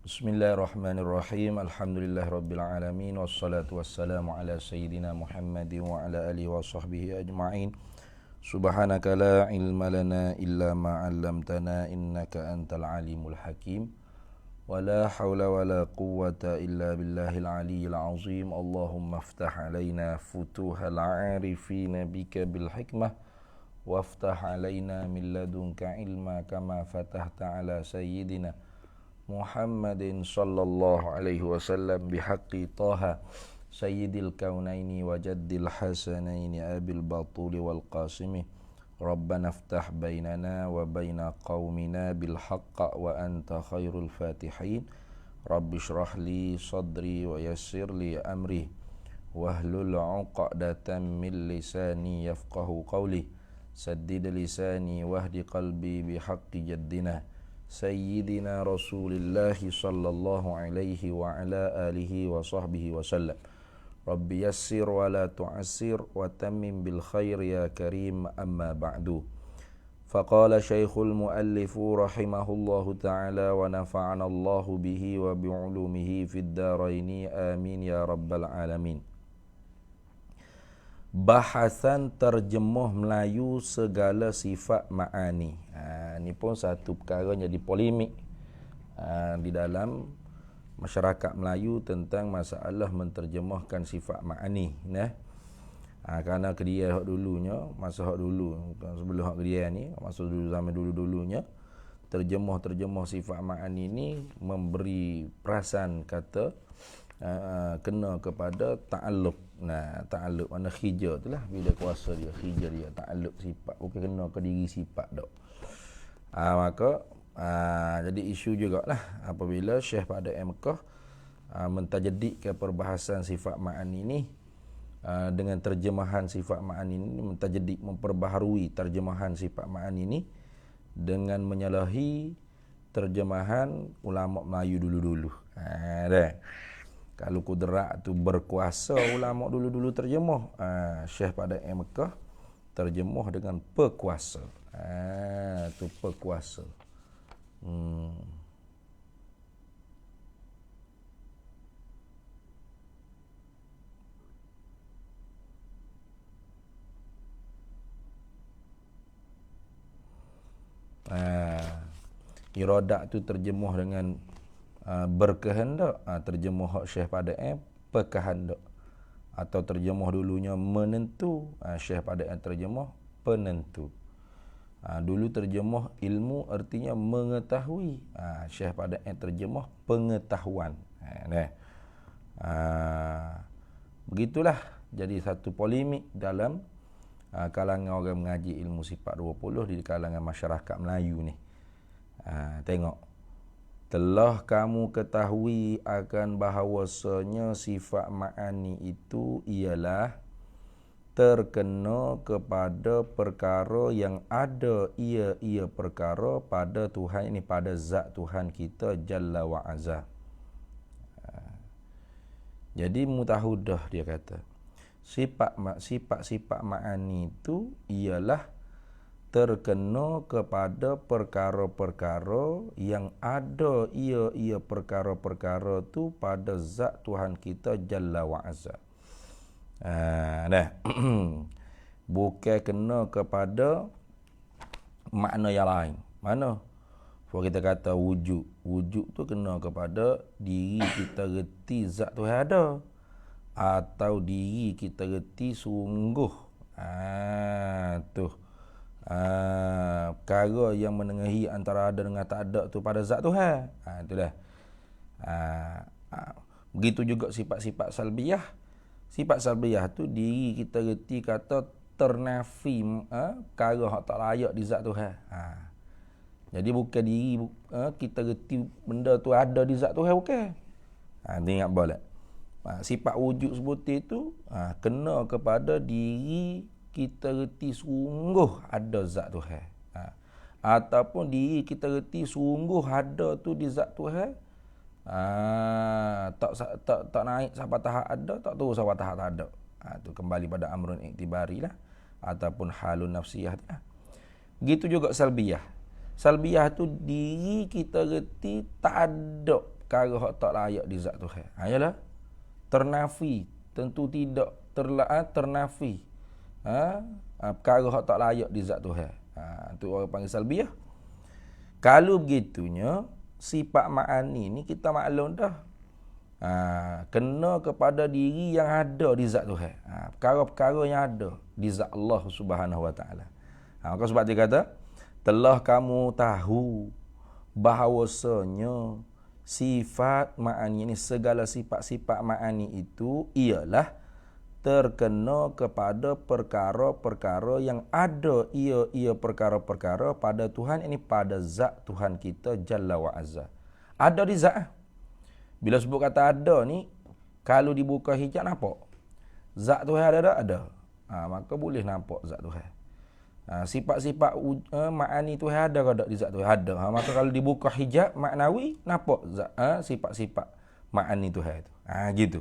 Bismillahirrahmanirrahim. Alhamdulillahirabbil alamin wassalatu wassalamu ala sayyidina Muhammadin wa ala alihi wa sahbihi ajma'in. Subhanaka la ilma lana illa ma 'allamtana innaka antal alimul hakim. Wa la haula wa la quwwata illa billahil aliyyil azim. Allahumma iftah alaina futuhal 'arifin bika bil hikmah waftah alaina min ladunka ilma kama fatahta ala sayyidina Muhammadin sallallahu alaihi wasallam bihaqqi Taha sayyidil kaunaini wa jaddil hasanaini abil batuli wal qasimi. Rabbana iftah bainana wa baina qaumina bil haqq wa anta khairul fatihin. Rabbi shrah li sadri wa yassir li amri wahlul 'uqdatam min lisani yafqahu qawli. Saddid lisani wahdi qalbi bihaqqi jaddina Sayyidina Rasulillah sallallahu alaihi wa ala alihi wa sahbihi wa sallam. Rabbi yassir wa la tu'assir wa tammim bil khair ya karim, amma ba'du. Faqala syekhul muallifu rahimahullahu ta'ala wa nafa'ana Allahu bihi wa bi'ulumihi fid daraini amin ya rabbal alamin. Bahasan terjemuh Melayu segala sifat ma'ani. Ini pun satu perkara jadi polemik di dalam masyarakat Melayu tentang masalah menterjemahkan sifat ma'ani. Kerana kedia hak dulunya, masa hak dulu, sebelum hak kedia ni, masa dulu zaman dulu-dulunya, terjemah sifat ma'ani ini memberi perasan kata kena kepada ta'alluq. Ta'alluq mana khija itulah, bila kuasa dia khija dia, ta'alluq sifat, bukan kena ke diri sifat dak. Maka jadi isu jugalah apabila Syekh pada Mekah mentajadidkan perbahasan sifat ma'ani ini dengan terjemahan sifat ma'ani ini, mentajadid, memperbaharui terjemahan sifat ma'ani ini dengan menyalahi terjemahan ulama Melayu dulu-dulu. Kalau kudrat tu berkuasa, ulama dulu-dulu terjemah, Syekh pada Mekah terjemah dengan pekuasa. Tu pekuasa. Iradat tu terjemuh dengan berkehendak, terjemuh hak Syekh pada pekehendak, atau terjemuh dulunya menentu, Syekh pada terjemuh penentu. Dulu terjemuh ilmu artinya mengetahui, Syekh pada terjemuh pengetahuan. Begitulah jadi satu polemik dalam kalangan orang mengaji ilmu sifat 20 di kalangan masyarakat Melayu ni. Tengok, telah kamu ketahui akan bahawasanya sifat ma'ani itu ialah terkena kepada perkara yang ada ia perkara pada Tuhan ini, pada zat Tuhan kita Jalla wa Azza. Jadi mutahudah dia kata, sifat-sifat ma'ani itu ialah terkena kepada perkara-perkara yang ada ia perkara-perkara tu pada zat Tuhan kita Jalla wa Azza. Bukan kena kepada makna yang lain. Mana? Kalau kita kata wujud, wujud tu kena kepada diri kita reti zat Tuhan ada, atau diri kita reti sungguh tu perkara yang menengahi antara ada dengan tak ada tu pada zat Tuhan. Itulah. Begitu juga sifat-sifat salbiyah. Sifat salbiyah tu diri kita reti kata ternafi perkara hak tak layak di zat Tuhan. Jadi bukan diri kita reti benda tu ada di zat Tuhan, bukan. Ingat boleh. Sifat wujud seperti itu kena kepada diri kita reti sungguh ada zat Tuhan. Ataupun diri kita reti sungguh ada tu di zat Tuhan. Tak naik sampai tahap ada, tak turun sampai tahap tak ada. Tu kembali pada amrun iktibari lah, ataupun halun nafsiyah lah. Begitu juga salbiyah. Salbiyah tu diri kita reti tak ada perkara hak tak layak di zat Tuhan. Yalah. Ternafi, tentu tidak ternafi. Perkara hak tak layak di zat Tuhan. Tu orang panggil salbiyah. Kalau begitunya, sifat ma'ani ni kita maklum dah. Kena kepada diri yang ada di zat Tuhan. Perkara-perkara yang ada di zat Allah Subhanahu Wa Taala. Maka sebab dia kata, telah kamu tahu bahawasanya sifat ma'ani ini, segala sifat-sifat ma'ani itu ialah terkena kepada perkara-perkara yang ada ia perkara-perkara pada Tuhan, ini pada zat Tuhan kita Jalla wa Azza. Ada di zat. Bila sebut kata ada ni, kalau dibuka hijab nampak. Zat Tuhan ada tak? Ada. Maka boleh nampak zat Tuhan. Sifat-sifat ma'ani Tuhan ada ke tak di zat Tuhan? Ada. Maka kalau dibuka hijab maknawi, nampak zat, sifat-sifat ma'ani Tuhan itu. Gitu.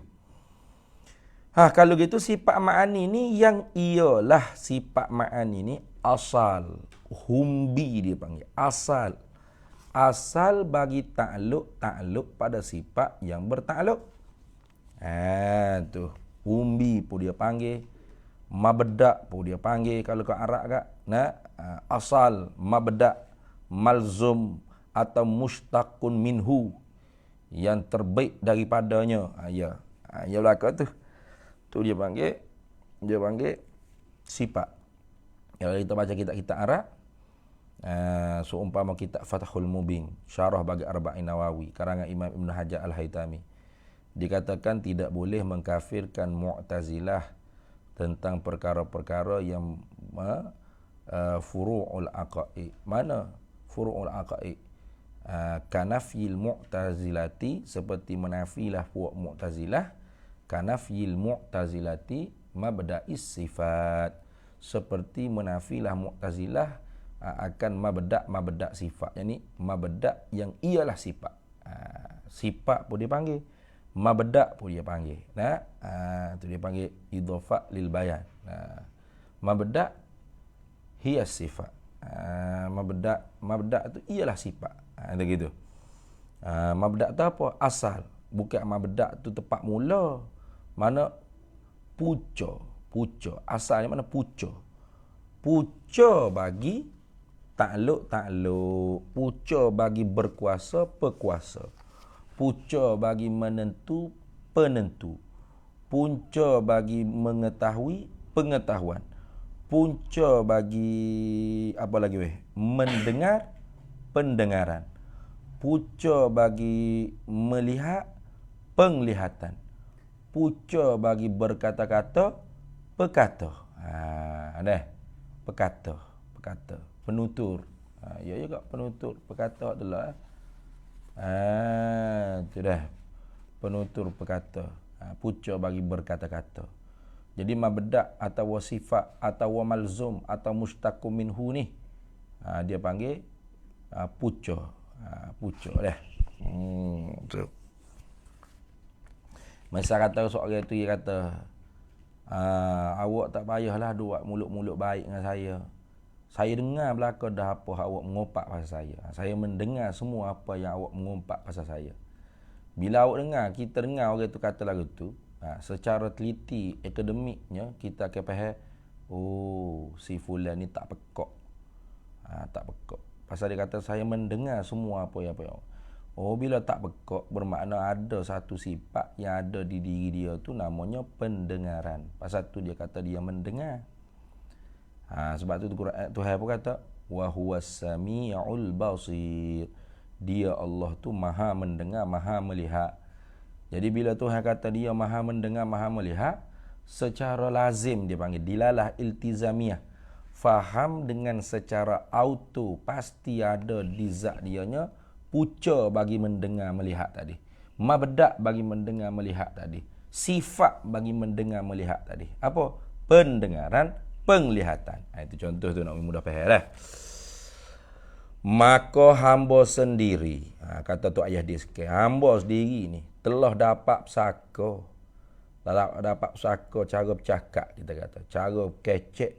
Kalau gitu sifat ma'ani ni yang ialah sifat ma'ani ni asal. Humbi dia panggil. Asal. Asal bagi takluk pada sifat yang bertakluk. Tu. Humbi pun dia panggil. Mabda' pun dia panggil kalau ke Arab kat. Asal, mabda', malzum atau mustaqun minhu, yang terbaik daripadanya. Ya belakang tu. Tu dia panggil sifat. Kalau kita baca kitab-kitab Arab, seumpama kitab Fathul Mubin, syarah bagi Arba'in Nawawi, karangan Imam Ibn Hajar Al-Haytami, dikatakan tidak boleh mengkafirkan Mu'tazilah tentang perkara-perkara yang furu'ul aqaid. Mana furu'ul aqaid? Kanafyil mu'tazilati, seperti menafilah puak Mu'tazilah. Kanafyil mu'tazilati mabda'is sifat, seperti menafilah Mu'tazilah akan mabda' sifat. Yani mabda' yang ialah sifat. Sifat pun dia panggil, mabda' pun dia panggil. Tu dia panggil idhafah lil bayan. Mabda' hiya sifat. Mabda' tu ialah sifat. Begitu. Mabda' tu apa? Asal. Bukan mabda' tu tempat mula. Mana puca. Asalnya mana puca. Puca bagi takluk. Puca bagi berkuasa, pekuasa. Puca bagi menentu, penentu. Punca bagi mengetahui, pengetahuan. Punca bagi apa lagi mendengar, pendengaran. Punca bagi melihat, penglihatan. Punca bagi berkata-kata, pekata. Pekata. Penutur. Ya juga penutur, pekata adalah itu dah. Penutur perkata. Punca bagi berkata-kata. Jadi mabda' atau sifat atau malzum atau mustaqum minhu ni, dia panggil punca. Punca dah. Masa kata seorang itu, dia kata, awak tak payahlah buat mulut-mulut baik dengan saya. Saya dengar belaka dah apa awak mengumpat pasal saya. Saya mendengar semua apa yang awak mengumpat pasal saya. Bila awak dengar, kita dengar orang itu kata lagu tu, secara teliti akademiknya kita akan faham, si fulan ni tak pekak. Tak pekak. Pasal dia kata saya mendengar semua apa yang bila tak pekak, bermakna ada satu sifat yang ada di diri dia tu namanya pendengaran. Pasal tu dia kata dia mendengar. Sebab tu Tuhan pun kata wa huwas samiul basir. Dia Allah tu maha mendengar, maha melihat. Jadi bila Tuhan kata dia maha mendengar, maha melihat, secara lazim dia panggil dilalah iltizamiyah. Faham dengan secara auto, pasti ada di zat dianya punca bagi mendengar, melihat tadi. Mabda' bagi mendengar melihat tadi. Sifat bagi mendengar melihat tadi. Apa? Pendengaran, penglihatan. Itu contoh tu nak mudah faham lah. Maka hamba sendiri, kata tu ayah dia sikit, hamba sendiri ni telah dapat pesaka. Dapat pesaka cara bercakap, kita kata. Cara kecek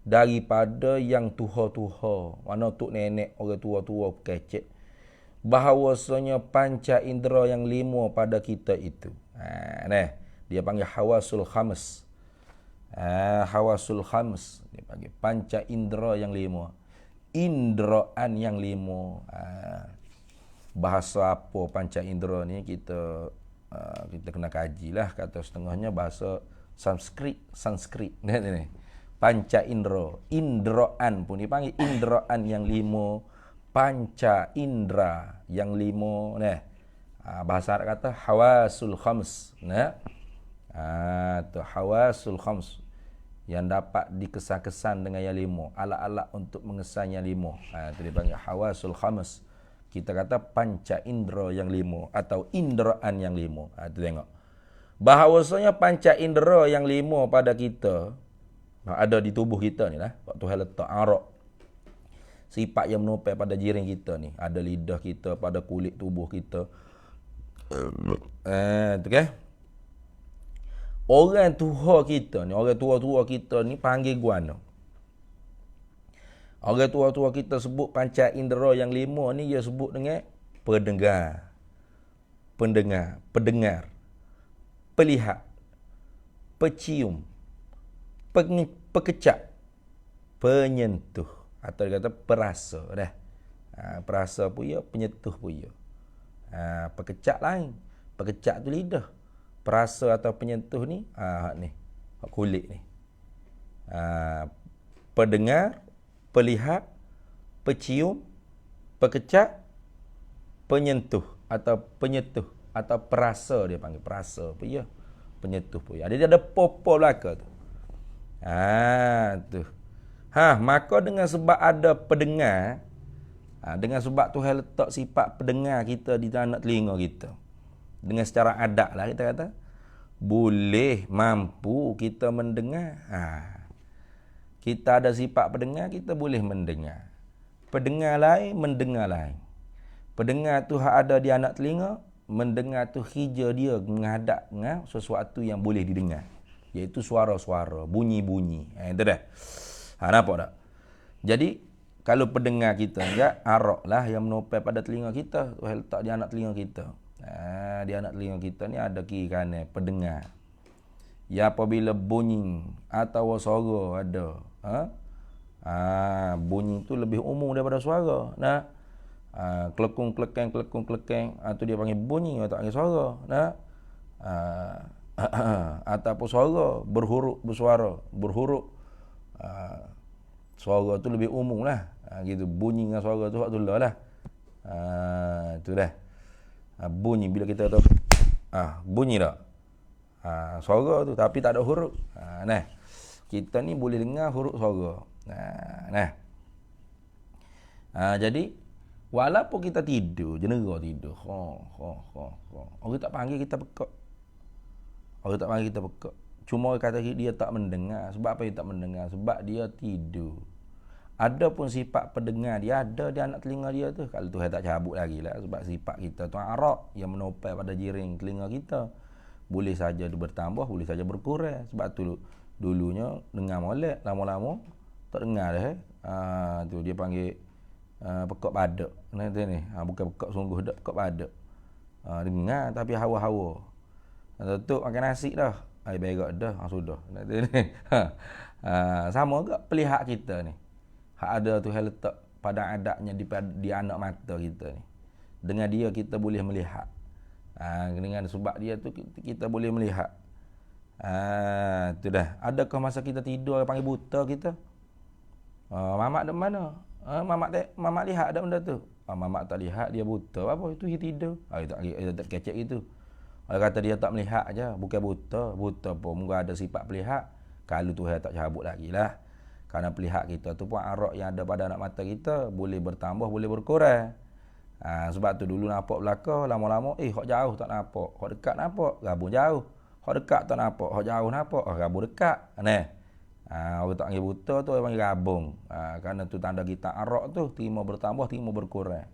daripada yang tuha-tuha. Mana tok nenek orang tua-tua kecek. Bahawasanya panca indera yang 5 pada kita itu. Dia panggil hawasul khams. Hawasul khams. Dia panggil panca indera yang 5. Inderaan yang 5. Bahasa apa panca indera ni kita kena kajilah. Kata setengahnya bahasa Sanskrit. Ni. Panca indera. Inderaan pun dipanggil inderaan yang 5. Panca indera yang 5. Bahasa Arab kata hawasul khams. Tu hawasul khams yang dapat dikesan-kesan dengan yang 5, alat-alat untuk mengesan yang 5. Itu dipanggil hawasul khams. Kita kata panca indera yang 5 atau inderaan yang 5. Itu tengok. Bahawasanya panca indera yang 5 pada kita ada di tubuh kita ni lah. Waktu hal letak arak. Sifat yang menopel pada jiring kita ni. Ada lidah kita, pada kulit tubuh kita. Itu kan? Orang tua kita ni, orang tua-tua kita ni panggil guana. Orang tua-tua kita sebut panca indera yang 5 ni dia sebut dengan pendengar, pelihat, pecium, pekecap, penyentuh atau dia kata perasa dah. Perasa punya, penyentuh punya. Pekecap lain. Pekecap tu lidah. Perasa atau penyentuh ni, ni, kulit ni. Pendengar, pelihat, pecium, pekecap, penyentuh atau perasa dia panggil. Perasa apa ya? Penyentuh pun ya. Dia ada popo belaka tu. Tu. Maka dengan sebab ada pendengar, dengan sebab Tuhan letak sifat pendengar kita di dalam telinga kita. Dengan secara adat lah kita kata, boleh mampu kita mendengar. Kita ada sifat pendengar, kita boleh mendengar. Pendengar lain, mendengar lain. Pendengar tu ada di anak telinga, mendengar tu hija dia menghadap dengan sesuatu yang boleh didengar. Iaitu suara-suara, bunyi-bunyi. Itu dah. Nampak tak? Jadi, kalau pendengar kita enggak, arak lah yang menopel pada telinga kita. Tuhan letak di anak telinga kita. Di anak telinga kita ni ada kiri kanan pendengar. Ya apabila bunyi atau suara ada, bunyi tu lebih umum daripada suara. Kelekung-kelekeng tu dia panggil bunyi atau panggil suara. Ataupun suara bersuara. Suara tu lebih umum lah. Gitu bunyi dengan suara tu waktu lah. Itu dah. Bunyi bila kita tahu bunyi tak? Suara tu tapi tak ada huruf. Kita ni boleh dengar huruf suara. Jadi walaupun kita tidur, jenera tidur. Orang tak panggil kita pekak. Cuma orang kata dia tak mendengar. Sebab apa dia tak mendengar? Sebab dia tidur. Ada pun sifat pendengar dia ada di anak telinga dia tu. Kalau Tuhan tak cabut lagi lah. Sebab sifat kita tu arak yang menopel pada jiring telinga kita. Boleh saja bertambah, boleh saja berkurang. Sebab tu dulunya dengar molek, lama-lama tak dengar dah. Tu dia panggil pekak badak. Bukan pekak sungguh dak, pekak badak. Dengar tapi hawa-hawa. Tutup makan nasi dah. Air berak dah, sudah. Sama ke pelihat kita ni. Ada Tuhan letak pada adatnya di anak mata kita ni. Dengan dia kita boleh melihat. Dengan sebab dia tu kita boleh melihat. Tu dah. Adakah masa kita tidur panggil buta kita? Mamak dak mana? Mamak lihat dak benda tu? Mamak tak lihat, dia buta. Apa itu dia tidur? Tak kecek gitu. Orang kata dia tak melihat aja, bukan buta. Buta pun mungkin ada sifat pelihat. Kalau Tuhan tak cabut lagi lah. Kerana pelihat kita tu pun arak yang ada pada anak mata kita boleh bertambah, boleh berkurang. Sebab tu dulu nampak belakang, lama-lama hok jauh tak nampak, hok dekat nampak, gabung jauh. Hok dekat tak nampak, hok jauh nampak, gabung dekat. Orang tak panggil buta tu orang panggil gabung. Kerana tu tanda kita arak tu, timur bertambah, timur berkurang.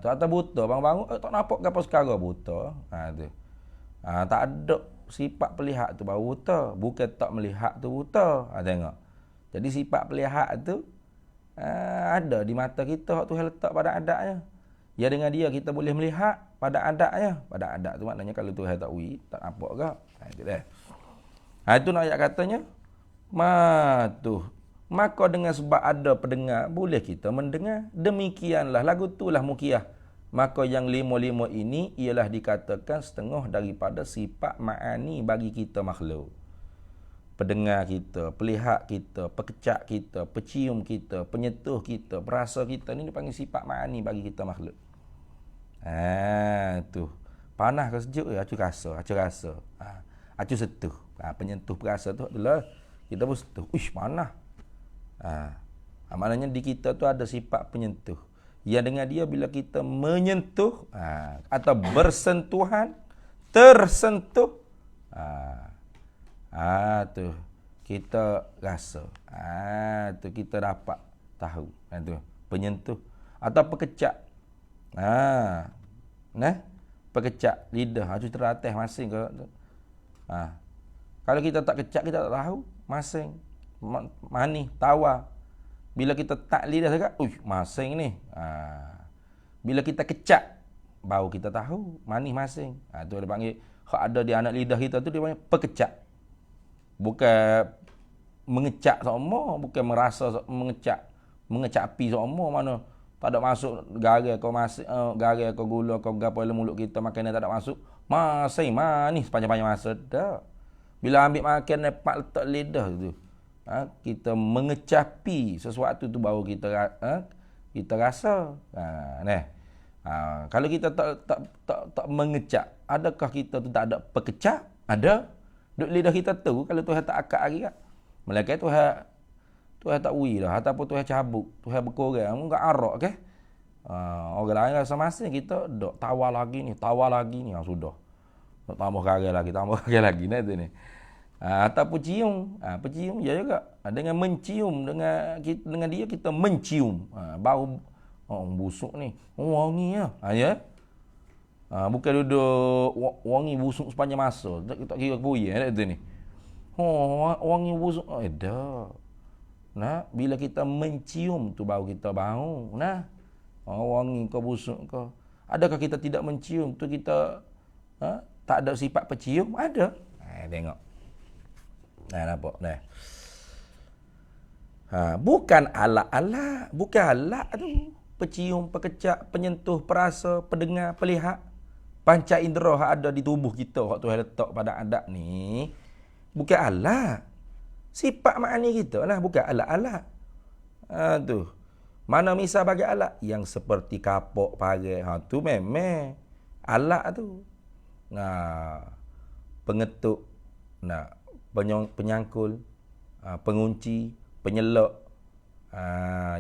Tu atas buta, bangun-bangun tak nampak apa sekarang buta. Tu. Tak ada sifat pelihat tu baru buta, bukan tak melihat tu buta. Tengok. Jadi sifat pelihat tu ada di mata kita, hak Tuhan letak pada adatnya. Ya dengan dia kita boleh melihat pada adatnya. Pada adat tu maknanya kalau Tuhan tak ui, tak nampak ke? Itu dah. Itu nak ayat katanya, maka dengan sebab ada pendengar, boleh kita mendengar. Demikianlah, lagu itulah Muqiyah. Maka yang lima-lima ini ialah dikatakan setengah daripada sifat ma'ani bagi kita makhluk. Pendengar kita, pelihat kita, pekecak kita, pecium kita, penyentuh kita, perasa kita, ni dipanggil sifat ma'ani bagi kita makhluk. Tu. Panas ke sejuk ya, acu rasa. Acu setuh. Penyentuh perasa tu adalah kita pun setuh. Uish, panas. Maknanya di kita tu ada sifat penyentuh. Yang dengan dia bila kita menyentuh atau bersentuhan, tersentuh, tu kita rasa. Tu kita dapat tahu. Tu penyentuh atau pekecak. Pekecak lidah, tu teratas masing ke. Kalau kita tak kecak kita tak tahu masing. Manis, tawar. Bila kita tak lidah dekat, masing ni. Bila kita kecak, baru kita tahu manis masing. Tu dia panggil, hak ada di anak lidah kita tu dia panggil pekecak. Bukan mengecak sama, bukan merasa mengecapi sama, mana tak ada masuk garam kau masuk, garam kau gula kau gapo dalam mulut kita, makanan tak ada masuk, masing manis panjang-panjang masa dah. Bila ambil makan lepak letak lidah tu, kita mengecapi sesuatu tu baru kita rasa. Kalau kita tak mengecap, adakah kita tu tak ada pekecap? Ada. Duk lidah kita tu kalau Tuhan tak akad lagi kan. Melainkan Tuhan tak ui dah ataupun Tuhan cabut, Tuhan berkorang, enggak arak ke? Orang lain rasa masing kita dok tawar lagi ni, sudah. Nak tambah kali lagi tu ni. Ataupun pecium ya juga. Dengan mencium dengan dia kita mencium. Bau busuk ni. Wangi ya. Bukan duduk wangi busuk sepanjang masa. Tak kira koyak tu ni. Wangi busuk dah. Bila kita mencium tu baru kita bau. Wangi kau busuk kau. Adakah kita tidak mencium tu kita tak ada sifat pecium? Ada. Tengok. Nampak dah. Bukan alat-alat, bukan alat tu. Pecium, pekecak, penyentuh, perasa, pendengar, pelihat, panca indera yang ada di tubuh kita hak Tuhan letak pada adat ni bukan alat. Sifat makni kita lah, bukan alat-alat. Tu. Mana misal bagi alat yang seperti kapok, parai, tu memang alat tu. Pengetuk, penyangkul, pengunci, penyelok.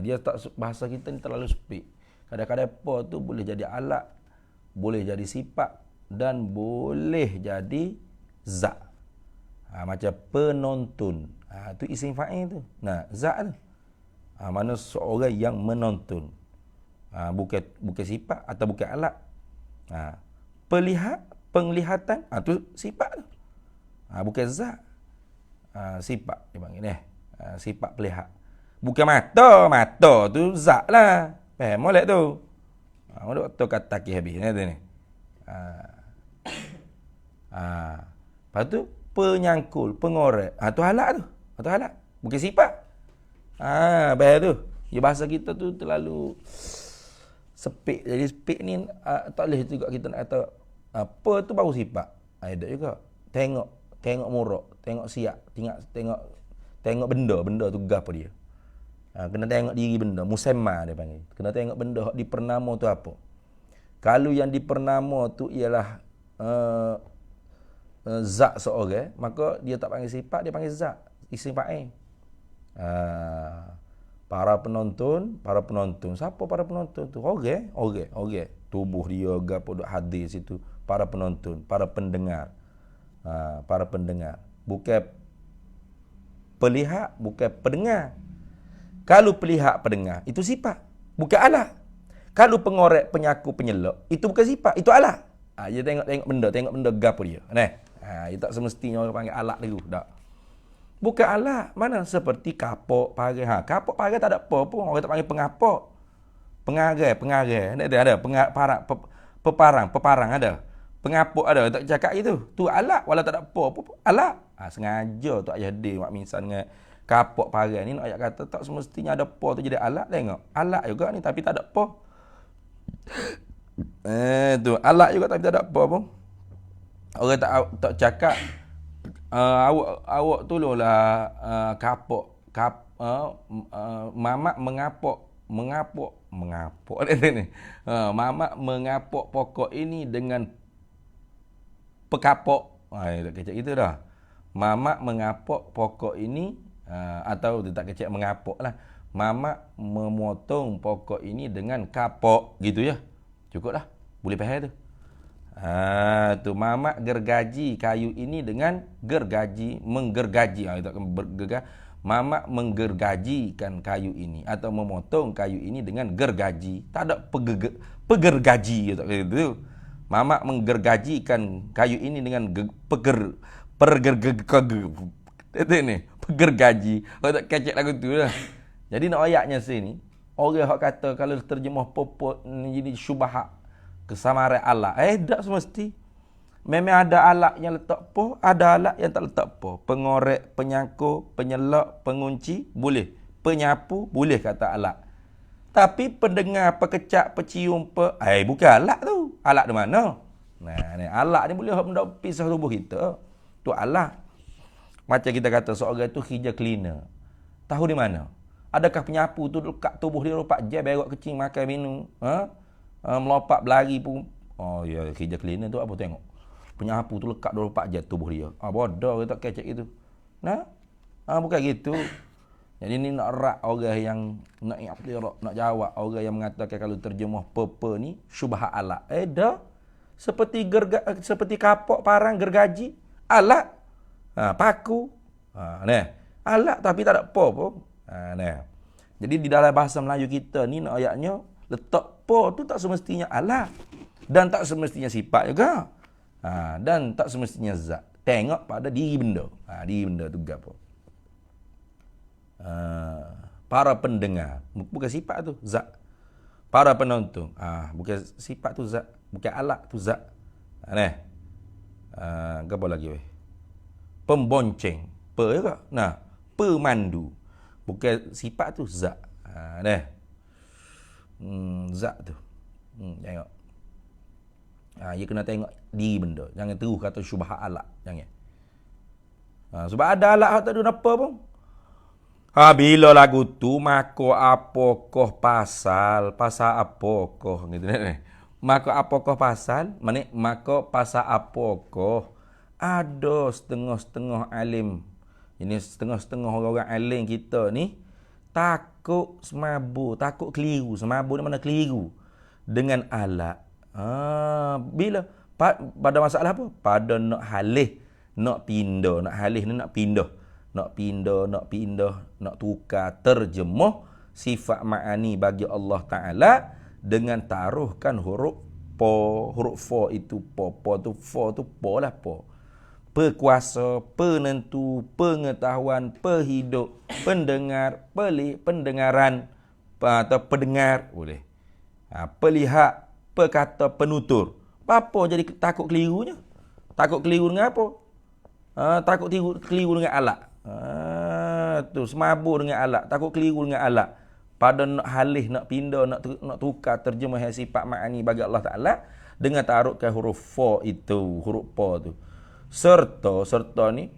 Dia tak, bahasa kita ni terlalu sempit. Kadang-kadang apa tu boleh jadi alat, boleh jadi sifat dan boleh jadi zat. Macam penonton. Tu isim fa'il tu. Zat tu. Mana seorang yang menonton. Bukan sifat atau bukan alat. Penglihatan, tu sifat tu. Bukan zat. Sifat dia panggil ni. Sifat pelihat. Bukan mata tu zat lah. Molek tu. Doktor kata ki habis ni tu ni. Lepas tu penyangkul, pengorek. Tu alat tu. Tu alat. Bukan sifat. Bahaya tu. Ya, bahasa kita tu terlalu sepik. Jadi sepik ni tak boleh juga kita nak kata apa tu baru sifat. Ada juga. Tengok murak, tengok siap, tengok benda tu gapo dia. Kena tengok diri benda, musamma dia panggil. Kena tengok benda hak dipernama tu apa. Kalau yang dipernama tu ialah zat seorang, maka dia tak panggil sifat, dia panggil zat, isim fa'il. Para penonton. Siapa para penonton tu? Orang. Tubuh dia gapo duk hadir situ. Para penonton, para pendengar. Para pendengar. Bukan pelihak, bukan pendengar. Kalau pelihak pendengar, itu sifat, bukan alat. Kalau pengorek, penyaku, penyelok, itu bukan sifat, itu alat. Dia tengok benda gapo dia. Dia tak semestinya orang panggil alat dulu, tak. Bukan alat. Mana seperti kapok, pagar. Kapok, pagar tak ada apa pun. Orang tak panggil pengapok. Pengarai. Ada. Peparang ada. Pengapok ada. Tak cakap itu. Tu alat. Walau tak ada apa pun. Alat. Sengaja tak jadi. Mak misal dengan kapok, pagar ni. Nak ayat kata tak semestinya ada apa tu jadi alat. Tengok. Alat juga ni tapi tak ada apa. Tu alat juga tapi tak ada apa pun. Orang tak cakap. Awak tolonglah mamak mengapok ni. Mamak mengapok pokok ini dengan pekapok. Tak kecek gitu dah. Mamak mengapok pokok ini atau tak kecek mengapok lah. Mamak memotong pokok ini dengan kapok gitu ya. Cukup lah. Boleh faham tu. Tu mamak gergaji kayu ini dengan menggergaji. Mamak menggergajikan kayu ini atau memotong kayu ini dengan gergaji. Tak ada pegergaji gitu. Mamak menggergajikan kayu ini dengan pegergaji. Orang tak kecek lagu tu lah. Jadi nak ayatnya sini, orang hak kata kalau terjemah popot ni jadi syubhat kesamaran alat. Tak semesti. Memang ada alat yang letak po, ada alat yang tak letak po. Pengorek, penyangkut, penyelak, pengunci, boleh. Penyapu, boleh kata alat. Tapi pendengar, pekecak, pecium, bukan alat tu. Alat di mana? Ni alat ni boleh benda pisah tubuh kita. Tu alat. Macam kita kata seorang tu hijau cleaner. Tahu di mana? Adakah penyapu tu dekat tubuh dia 24 jam berak kecing makan minum? Melompat berlari pun. Ya, kerja cleaner tu apa tengok. Penyapu tu lekat 24 jam tubuh dia. Bodoh ke tak kecek gitu. Bukan gitu. Jadi ni nak rak orang yang nak jawab orang yang mengatakan kalau terjemah pepe ni syubhat alat. Dah. Seperti kapok parang gergaji, alat. Paku. Alat tapi tak ada apa pun. Jadi di dalam bahasa Melayu kita ni nak ayatnya letak po tu tak semestinya alat dan tak semestinya sifat juga. Dan tak semestinya zat. Tengok pada diri benda. Diri benda tu gapo. Para pendengar, bukan sifat tu zat. Para penonton, bukan sifat tu zat, bukan alat tu zat. Gapo lagi weh? Pembonceng, juga. Pemandu. Bukan sifat tu zat. Zat tu. Tengok. Dia kena tengok diri benda. Jangan terus kata syubhat alat. Jangan. Sebab ada alat hak tak ada apa pun. Bila lagu tu maka apakah pasal apakah gitu ni. Maka apakah pasal? Maka pasal apakah ada setengah-setengah alim. Ini setengah-setengah orang-orang alim kita ni takut semabur, takut keliru. Semabur ni mana keliru dengan alat. Bila pada masalah apa? Pada nak halih, nak pindah, nak halih ni nak pindah. Nak pindah, nak tukar terjemah sifat ma'ani bagi Allah Ta'ala dengan taruhkan huruf po, huruf fo itu po tu po lah po. Pekuasa, penentu, pengetahuan, pehidup, pendengar, pendengaran atau pendengar boleh. Pelihat, pekata, penutur. Apa jadi takut kelirunya? Takut keliru dengan apa? Takut keliru dengan alat. Tu semabur dengan alat, takut keliru dengan alat. Pada nak halih, nak pindah, nak tukar terjemah sifat ma'ani bagi Allah Ta'ala dengan taruhkan huruf fo itu, huruf po tu. Serta ni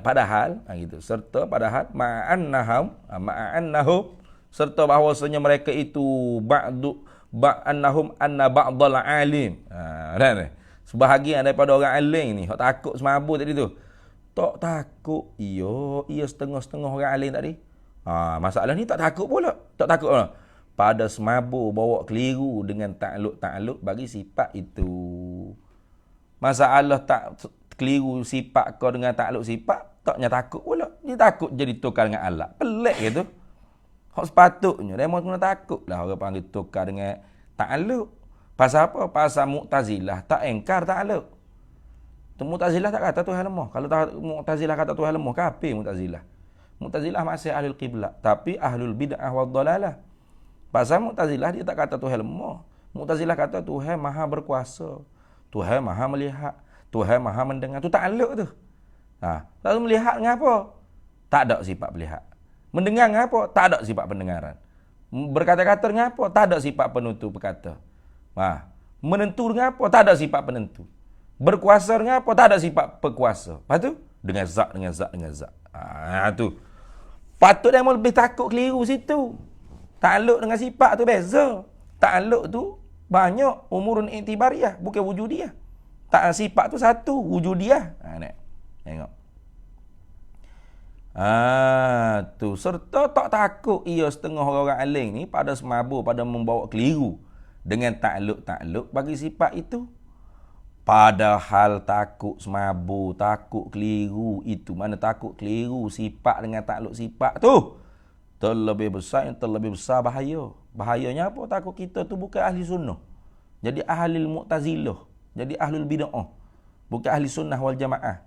padahal gitu. Serta padahal ma'annahum serta bahawasanya mereka itu ba'annahum anna ba'dal alim. Sebahagian daripada orang alim ni hak takut semabur tadi tu. Tak takut. Ia setengah-setengah orang alim tadi. Masalah ni tak takut pula. Tak takut pula. Pada semabur bawa keliru dengan takluk-takluk bagi sifat itu. Masalah tak keliru sifat kau dengan takluk sifat, taknya takut pula. Dia takut jadi tukar dengan alat. Pelik gitu. Hak sepatutnya dia mau kena takut lah orang panggil tukar dengan takluk. Pasal apa? Pasal Mu'tazilah tak engkar takluk. Mu'tazilah tak kata Tuhan lemah. Kalau Mu'tazilah kata Tuhan lemah, kafir Mu'tazilah. Mu'tazilah masih ahlul qiblat, tapi ahlul bid'ah wad dalalah. Pasal Mu'tazilah dia tak kata Tuhan lemah. Mu'tazilah kata Tuhan maha berkuasa. Tuhan maha melihat. Tuhan maha mendengar. Tu takluk tu. Lalu melihat dengan apa? Tak ada sifat melihat. Mendengar dengan apa? Tak ada sifat pendengaran. Berkata-kata dengan apa? Tak ada sifat penutur berkata. Menentu dengan apa? Tak ada sifat penentu. Berkuasa dengan apa? Tak ada sifat berkuasa. Lepas tu? Dengan zat. Tu. Patut dia mau lebih takut keliru situ. Takluk dengan sifat tu beza. Takluk tu banyak umurun i'tibariyah, bukan wujudiyah. Tak sifat tu satu, wujudiyah. Tengok. Tu serta tak takut ia setengah orang alim ni pada semabur, pada membawa keliru dengan takluk-takluk bagi sifat itu. Padahal takut semabur, takut keliru itu, mana takut keliru sifat dengan takluk sifat tu terlebih besar bahaya. Bahayanya apa? Takut kita tu bukan ahli sunnah. Jadi ahli Mu'tazilah, jadi ahlul bid'ah. Bukan ahli sunnah wal jamaah.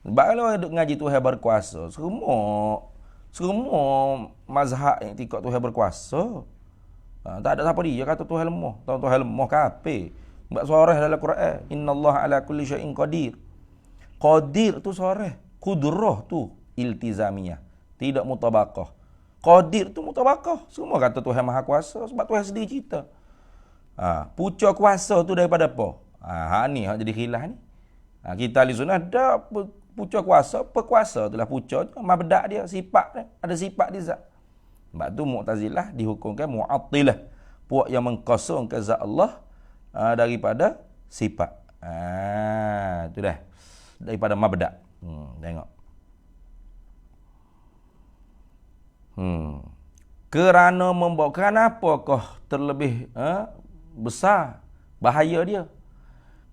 Sebab kalau duk ngaji Tuhan berkuasa, semua mazhab yang tikak Tuhan berkuasa. Tak ada siapa dia kata Tuhan lemah. Tahu Tuhan lemah kafir. Sebab sorah dalam Quran, innallaha ala kulli syai'in qadir. Qadir tu sorah, qudrah tu iltizamiyah, tidak mutabaqah. Qadir tu mutabaqah. Semua kata Tuhan maha kuasa sebab Tuhan sendiri cerita. Pucuk kuasa tu daripada apa? Ni hak jadi khilaf ni. Kita ahli sunnah ada pucuk kuasa, perkuasa itulah pucuk tu, mabda' dia, sifat dia, ada sifat dia zat. Sebab tu Mu'tazilah dihukumkan mu'attilah, puak yang mengkosongkan zat Allah daripada sifat. Tu dah. Daripada mabda'. Tengok. Kerana membawa, kenapakah terlebih besar bahaya dia?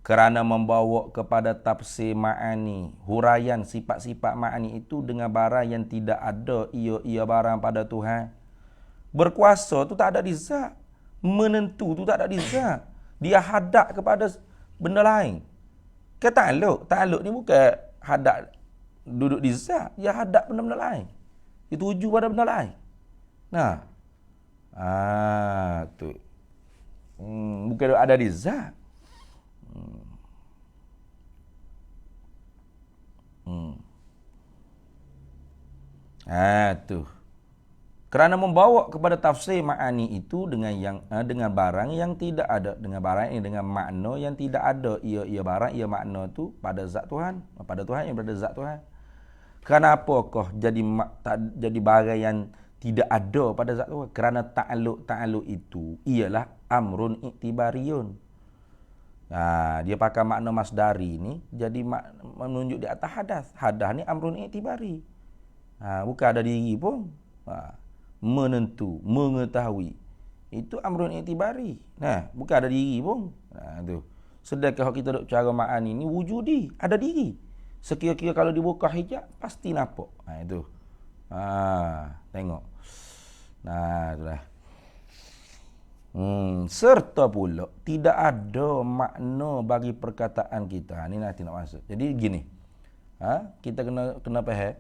Kerana membawa kepada tafsir ma'ani, huraian sifat-sifat ma'ani itu dengan barang yang tidak ada ia barang pada Tuhan. Berkuasa tu tak ada di zat. Menentu tu tak ada di zat. Dia hadap kepada benda lain. Takluk ni bukan hadap duduk di zat, dia hadap benda-benda lain. Dia tuju pada benda lain. Tu. Bukan ada di zat. Tu. Kerana membawa kepada tafsir ma'ani itu dengan barang yang tidak ada, dengan barang ini dengan makna yang tidak ada ia barang ia makna tu pada zat Tuhan, pada Tuhan yang berada zat Tuhan. Kenapakah jadi barang yang tidak ada pada zat Tuhan? Kerana ta'alluq itu ialah amrun iktibariyun. Dia pakai makna masdari ni jadi menunjuk di atas hadas. Hadas ni amrun iktibari. Bukan ada diri pun. Menentu, mengetahui. Itu amrun iktibari. Bukan ada diri pun. Tu. Sedangkan kita duk cara ma'ani ni wujudi, ada diri. Sekira-kira kalau dibuka hijab pasti nampak. Itu. Tengok. Itulah. Serta pula tidak ada makna bagi perkataan kita. Ni nanti nak masuk. Jadi gini. Kita kena faham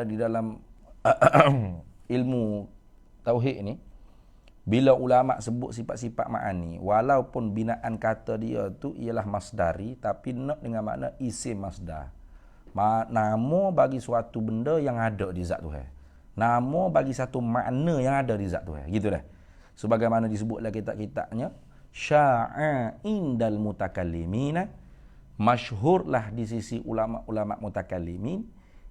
di dalam ilmu tauhid ni, bila ulama sebut sifat-sifat ma'ani, walaupun binaan kata dia tu ialah masdari, tapi nak dengan makna isim masdar. Nama bagi suatu benda yang ada di zat Tuhan. Nama bagi satu makna yang ada di zat Tuhan. Gitu dah. Sebagaimana disebutlah kitab-kitabnya, sya'a indal mutakallimina, masyhurlah di sisi ulama-ulama mutakallimin,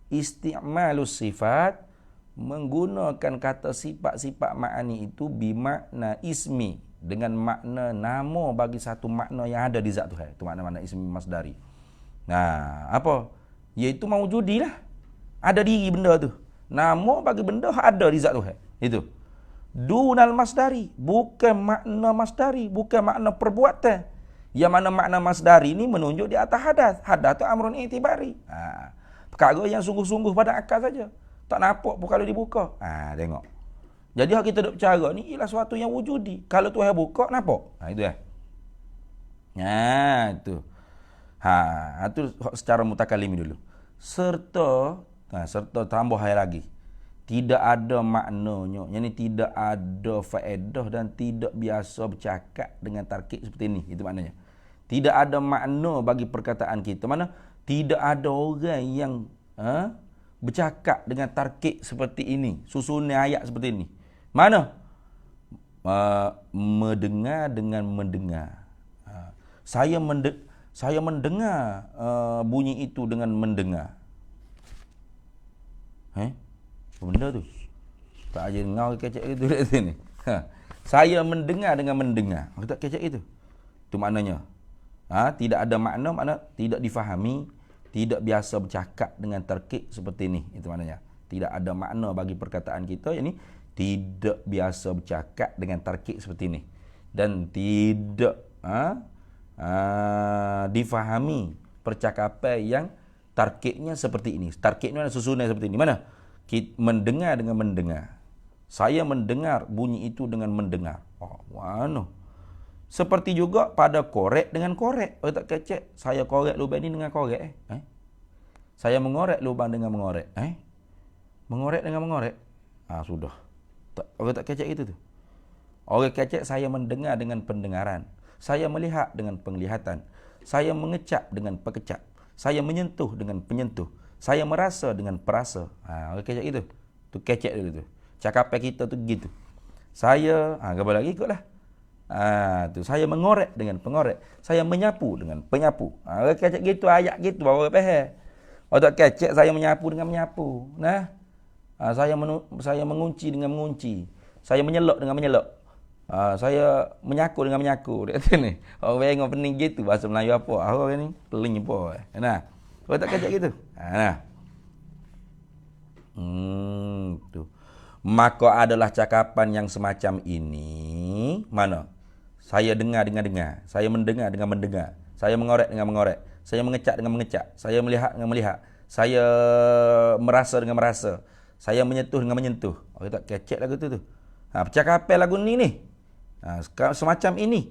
isti'malus sifat, menggunakan kata sifat-sifat ma'ani itu bimakna ismi, dengan makna nama bagi satu makna yang ada di zat Tuhan. Itu makna-makna ismi masdari. Apa? Iaitu mawjudi lah. Ada diri benda tu. Nama bagi benda ada di zat Tuhan. Itu. Dunal masdari, bukan makna masdari, bukan makna perbuatan. Yang mana makna masdari ni menunjuk di atas hadas. Hadas tu amrun i'tibari. Perkara yang sungguh-sungguh pada akal saja. Tak nampak pun kalau dibuka. Tengok. Jadi hak kita duk bercara ni ialah sesuatu yang wujudi. Kalau Tuhan buka, nampak. Itu itu. Itu secara mutakallim dulu. Serta tambah hal lagi. Tidak ada maknanya. Yang ni tidak ada faedah dan tidak biasa bercakap dengan tarkib seperti ini. Itu maknanya. Tidak ada makna bagi perkataan kita. Mana? Tidak ada orang yang bercakap dengan tarkib seperti ini. Susunan ayat seperti ini. Mana? Mendengar dengan mendengar. Saya mendengar bunyi itu dengan mendengar. Benda tu. Tak aja ngau kecek itu dekat sini. Saya mendengar dengan mendengar. Tak kecek itu. Itu maknanya. Tidak ada makna tidak difahami, tidak biasa bercakap dengan terkik seperti ini. Itu maknanya. Tidak ada makna bagi perkataan kita, ini tidak biasa bercakap dengan terkik seperti ini. Dan tidak difahami percakapan yang tarkiknya seperti ini. Tarkiknya susunan seperti ini. Mana? Mendengar dengan mendengar. Saya mendengar bunyi itu dengan mendengar. Mana? Seperti juga pada korek dengan korek. Tak kecek. Saya korek lubang ini dengan korek. Saya mengorek lubang dengan mengorek. Mengorek dengan mengorek. Sudah. Orang tak kecek itu tu. Orang kecek saya mendengar dengan pendengaran. Saya melihat dengan penglihatan. Saya mengecap dengan pekecap. Saya menyentuh dengan penyentuh. Saya merasa dengan perasa. Orang kecek itu. Tu kecek dulu tu. Cakapan kita tu gitu. Saya, gambar lagi ikutlah. Tu saya mengorek dengan pengorek. Saya menyapu dengan penyapu. Orang kecek gitu, ayat gitu baru orang faham. Orang tak kecek saya menyapu dengan menyapu. Saya mengunci dengan mengunci. Saya menyelok dengan menyelok. Saya menyaku dengan menyaku. Dia kata ni. Orang bengong pening gitu bahasa Melayu apa. Orang ni peling apa. Orang tak kecek gitu. Tu. Maka adalah cakapan yang semacam ini. Mana? Saya dengar dengan dengar. Saya mendengar dengan mendengar. Saya mengorek dengan mengorek. Saya mengecap dengan mengecap. Saya melihat dengan melihat. Saya merasa dengan merasa. Saya menyentuh dengan menyentuh. Orang tak kecek lagu tu. Percakapan lagu ni. Semacam ini.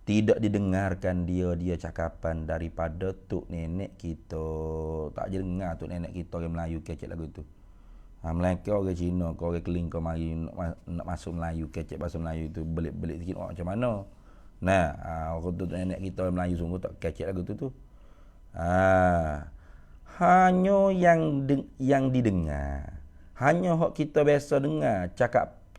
Tidak didengarkan dia cakapan daripada tok nenek kita. Tak je dengar tok nenek kita orang Melayu kecek lagu tu. Melaka orang Cina, kau orang Keling kau mari nak masuk Melayu, kecek bahasa Melayu tu belik-belik sikit macam mana. Orang tok nenek kita orang Melayu sungguh tak kecek lagu tu. Hanya yang didengar. Hanya hak kita biasa dengar,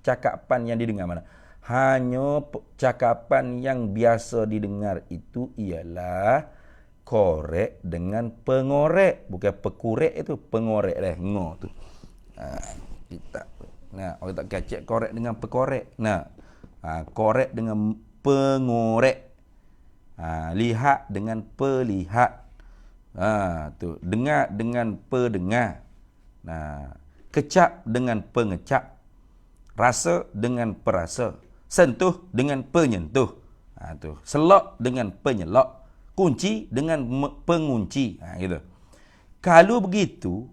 cakapan yang didengar mana? Hanya cakapan yang biasa didengar itu ialah korek dengan pengorek. Bukan pekurek itu, pengorek dah. Ngor tu. Kita. Orang tak kacak korek dengan pekorek. Korek dengan pengorek. Lihat dengan pelihat. Tu. Dengar dengan pendengar. Kecap dengan pengecap. Rasa dengan perasa. Sentuh dengan penyentuh. Tu. Selok dengan penyelok. Kunci dengan pengunci. Gitu. Kalau begitu,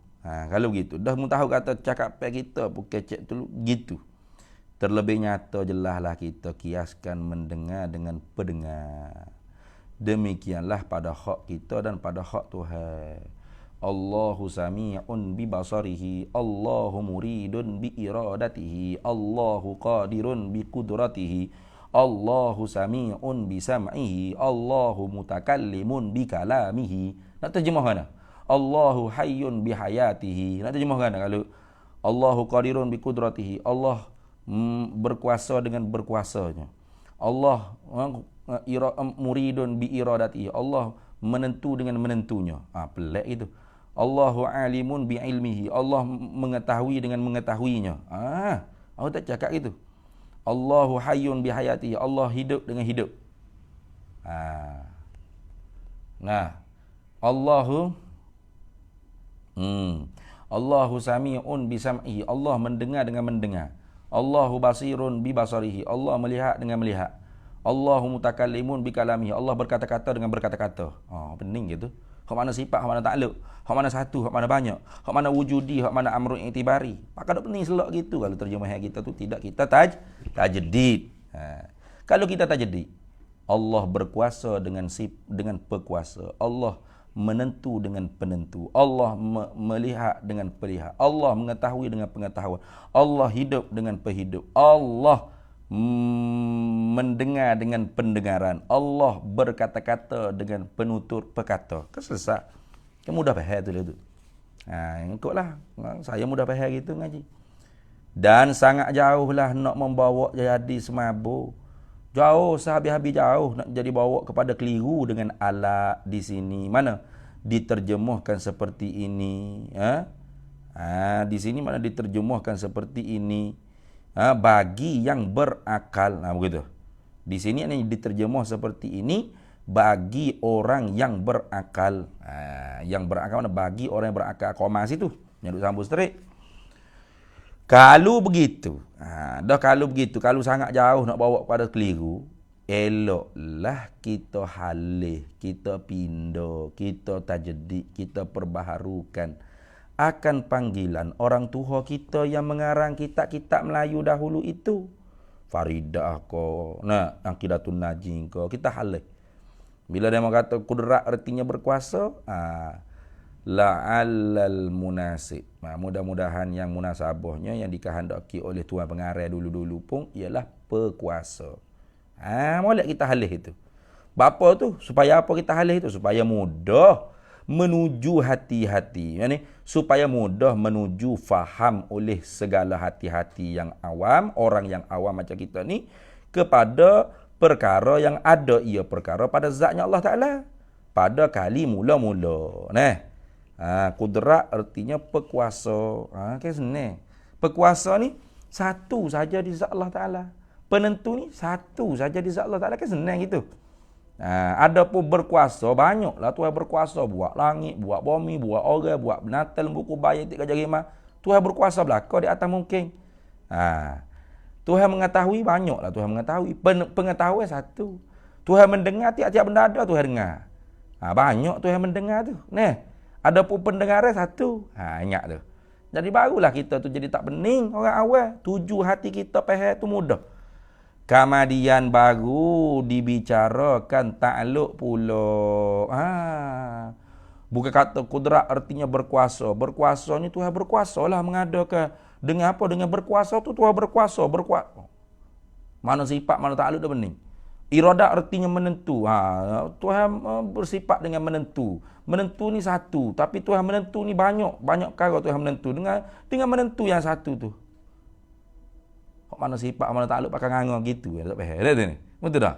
dah mu tahu kata cakapan kita pun kecek tu gitu. Terlebih nyata jelaslah kita kiaskan mendengar dengan pendengar. Demikianlah pada hak kita dan pada hak Tuhan. Allahu sami'un bi basarihi, Allahu muridun bi iradatihi, Allahu qadirun bi qudratihi, Allahu sami'un bi sam'ihi, Allahu mutakallimun bi kalamihi. Nak terjemah mana? Allahu hayyun bi hayatihi. Nak terjemah mana kalau Allahu qadirun bi qudratihi, Allah berkuasa dengan berkuasanya. Allah muridun bi iradatihi, Allah menentu dengan menentunya. Pelik itu. Allahu alimun bi ilmihi, Allah mengetahui dengan mengetahuinya. Aku tak cakap gitu. Allahu hayyun bi hayatihi, Allah hidup dengan hidup. Allahu sami'un bi sam'ihi, Allah mendengar dengan mendengar. Allahu basirun bi basarihi, Allah melihat dengan melihat. Allahu mutakallimun bi kalamihi, Allah berkata-kata dengan berkata-kata. Pening gitu. Hak mana sifat, hak mana takluk, hak mana satu, hak mana banyak, hak mana wujudi, hak mana amrun i'tibari. Maka dak pening selok gitu kalau terjemahan kita tu tidak kita tajdid. Kalau kita tajdid, Allah berkuasa dengan pekuasa. Allah menentu dengan penentu. Allah melihat dengan pelihat. Allah mengetahui dengan pengetahuan. Allah hidup dengan penghidup. Allah mendengar dengan pendengaran. Allah berkata-kata dengan penutur perkata. Selesai. Kamu mudah faham tu. Ikutlah. Saya mudah faham gitu ngaji. Dan sangat jauhlah nak membawa jadi semabuk. Jauh, sehabis-habis jauh nak jadi bawa kepada keliru dengan alat di sini. Mana? Diterjemahkan seperti ini. Di sini mana diterjemahkan seperti ini. Bagi yang berakal. Begitu. Di sini ini diterjemah seperti ini bagi orang yang berakal. Yang berakal mana? Bagi orang yang berakal. Komas itu. Nyaduk sambung straight. Kalau begitu, kalau sangat jauh nak bawa kepada keliru, eloklah kita halih, kita pindah, kita tajdid, kita perbaharukan akan panggilan orang tua kita yang mengarang kitab-kitab Melayu dahulu itu. Faridah ko, Aqidatun Najim ko, kita halih. Bila dia kata kudrat artinya berkuasa, la'allal munasib. Mudah-mudahan yang munasabahnya yang dikehendaki oleh tuan pengarah dulu-dulu pun ialah berkuasa. Molek kita halih itu. Bapa tu supaya apa kita halih itu? Supaya mudah menuju hati-hati. Supaya mudah menuju faham oleh segala hati-hati yang awam, orang yang awam macam kita ni, kepada perkara yang ada ia perkara pada zatnya Allah Ta'ala. Pada kali mula-mula. Kudrat artinya pekuasa. Senang. Pekuasa ni satu saja di zat Allah Ta'ala. Penentu ni satu saja di zat Allah Ta'ala. Senang gitu. Ada pun berkuasa, banyaklah Tuhan berkuasa. Buat langit, buat bumi, buat orang, buat binatang, buku bayi, tiga jarimah. Tuhan berkuasa belakang di atas mungkin. Tuhan mengetahui, banyaklah Tuhan mengetahui. Pengetahuan satu. Tuhan mendengar, tiap-tiap benda ada Tuhan dengar. Banyak Tuhan mendengar tu. Ada pun pendengaran satu. Ingat tu. Jadi barulah kita tu jadi tak pening orang awal. Tuju hati kita faham tu mudah. Kemudian baru dibicarakan takluk pula. Bukan kata kudrat artinya berkuasa. Berkuasa ni Tuhan berkuasa lah mengadakan. Dengan apa? Dengan berkuasa tu Tuhan berkuasa. Mana sifat, mana takluk dah pening. Iradah artinya menentu. Tuhan bersifat dengan menentu. Menentu ni satu, tapi Tuhan menentu ni banyak perkara Tuhan menentu dengan menentu yang satu tu. Mana sifat, mana takluk pakai ngangor gitu. Tak faham ni. Betul tak?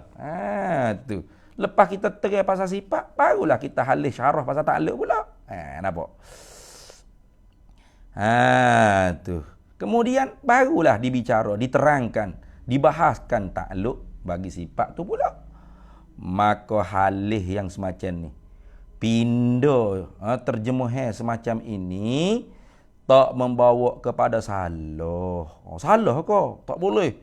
Tu. Lepas kita terai pasal sifat, barulah kita halih syarah pasal takluk pula. Nampak? Tu. Kemudian barulah dibicara, diterangkan, dibahaskan takluk bagi sifat tu pula. Maka halih yang semacam ni, pindah terjemahan semacam ini tak membawa kepada salah. Salah ke? Tak boleh.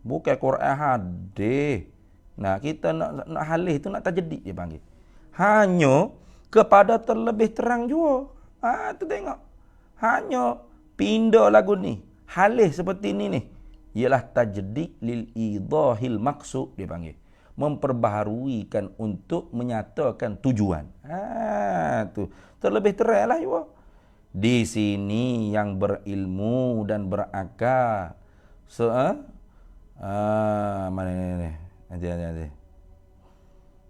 Bukan Quran hadis. Kita nak halih tu nak tajdid dia panggil. Hanya kepada terlebih terang jua. Tu tengok. Hanya pindah lagu ni. Halih seperti ni ni. Ialah tajdid lil idahil maqsud dia panggil. Memperbaharuikan untuk menyatakan tujuan. Tu. Terlebih teranglah juga. Di sini yang berilmu dan berakal. Mana ni?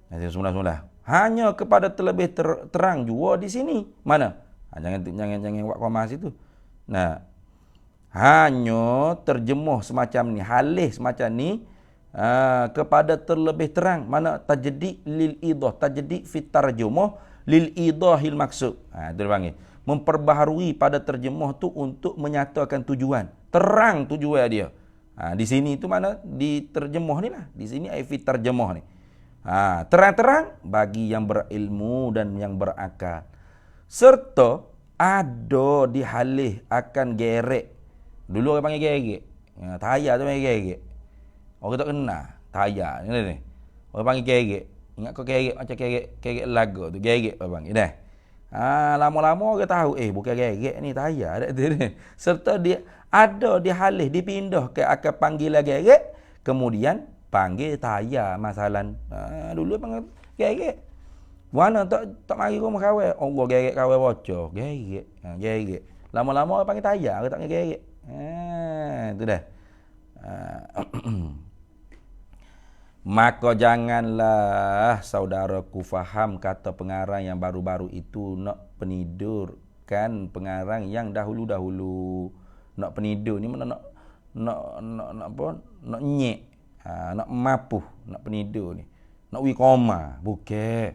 Nanti semula-semula. Hanya kepada terlebih terang juga di sini. Mana? Jangan buat komah situ. Hanya terjemuh semacam ni, halih semacam ni kepada terlebih terang. Mana tajdid lil idah, tajdid fit tarjumah lil idahil maksud. Itu dia panggil. Memperbaharui pada terjemuh tu untuk menyatakan tujuan. Terang tujuan dia. Di sini tu mana diterjemuh ni lah. Di sini fit tarjumah ni. Terang-terang bagi yang berilmu dan yang berakal. Serta ada dihalih akan gerek. Dulu orang panggil gerek. Tayar tu panggil gerek. Orang tak kenal tayar ni. Orang panggil gerek. Ingat kau gerek macam gerek laga tu, gerek orang panggil dah. Lama-lama orang tahu bukan gerek ni, tayar dak tu ni. Serta dia ada dihalih dipindah ke akan panggilan gerek, kemudian panggil tayar masalan. Dulu panggil gerek. Mana tak mari rumah kawan. Allah gerek kawan bocor. Gerek. Gerek. Lama-lama orang panggil tayar, orang tak panggil gerek. Tu dah. Maka janganlah saudaraku faham kata pengarang yang baru-baru itu nak penidurkan pengarang yang dahulu-dahulu. Nak penidur ni mana nak apa? Nak nyek. Nak mapuh, nak penidur ni. Nak wi koma, bukan.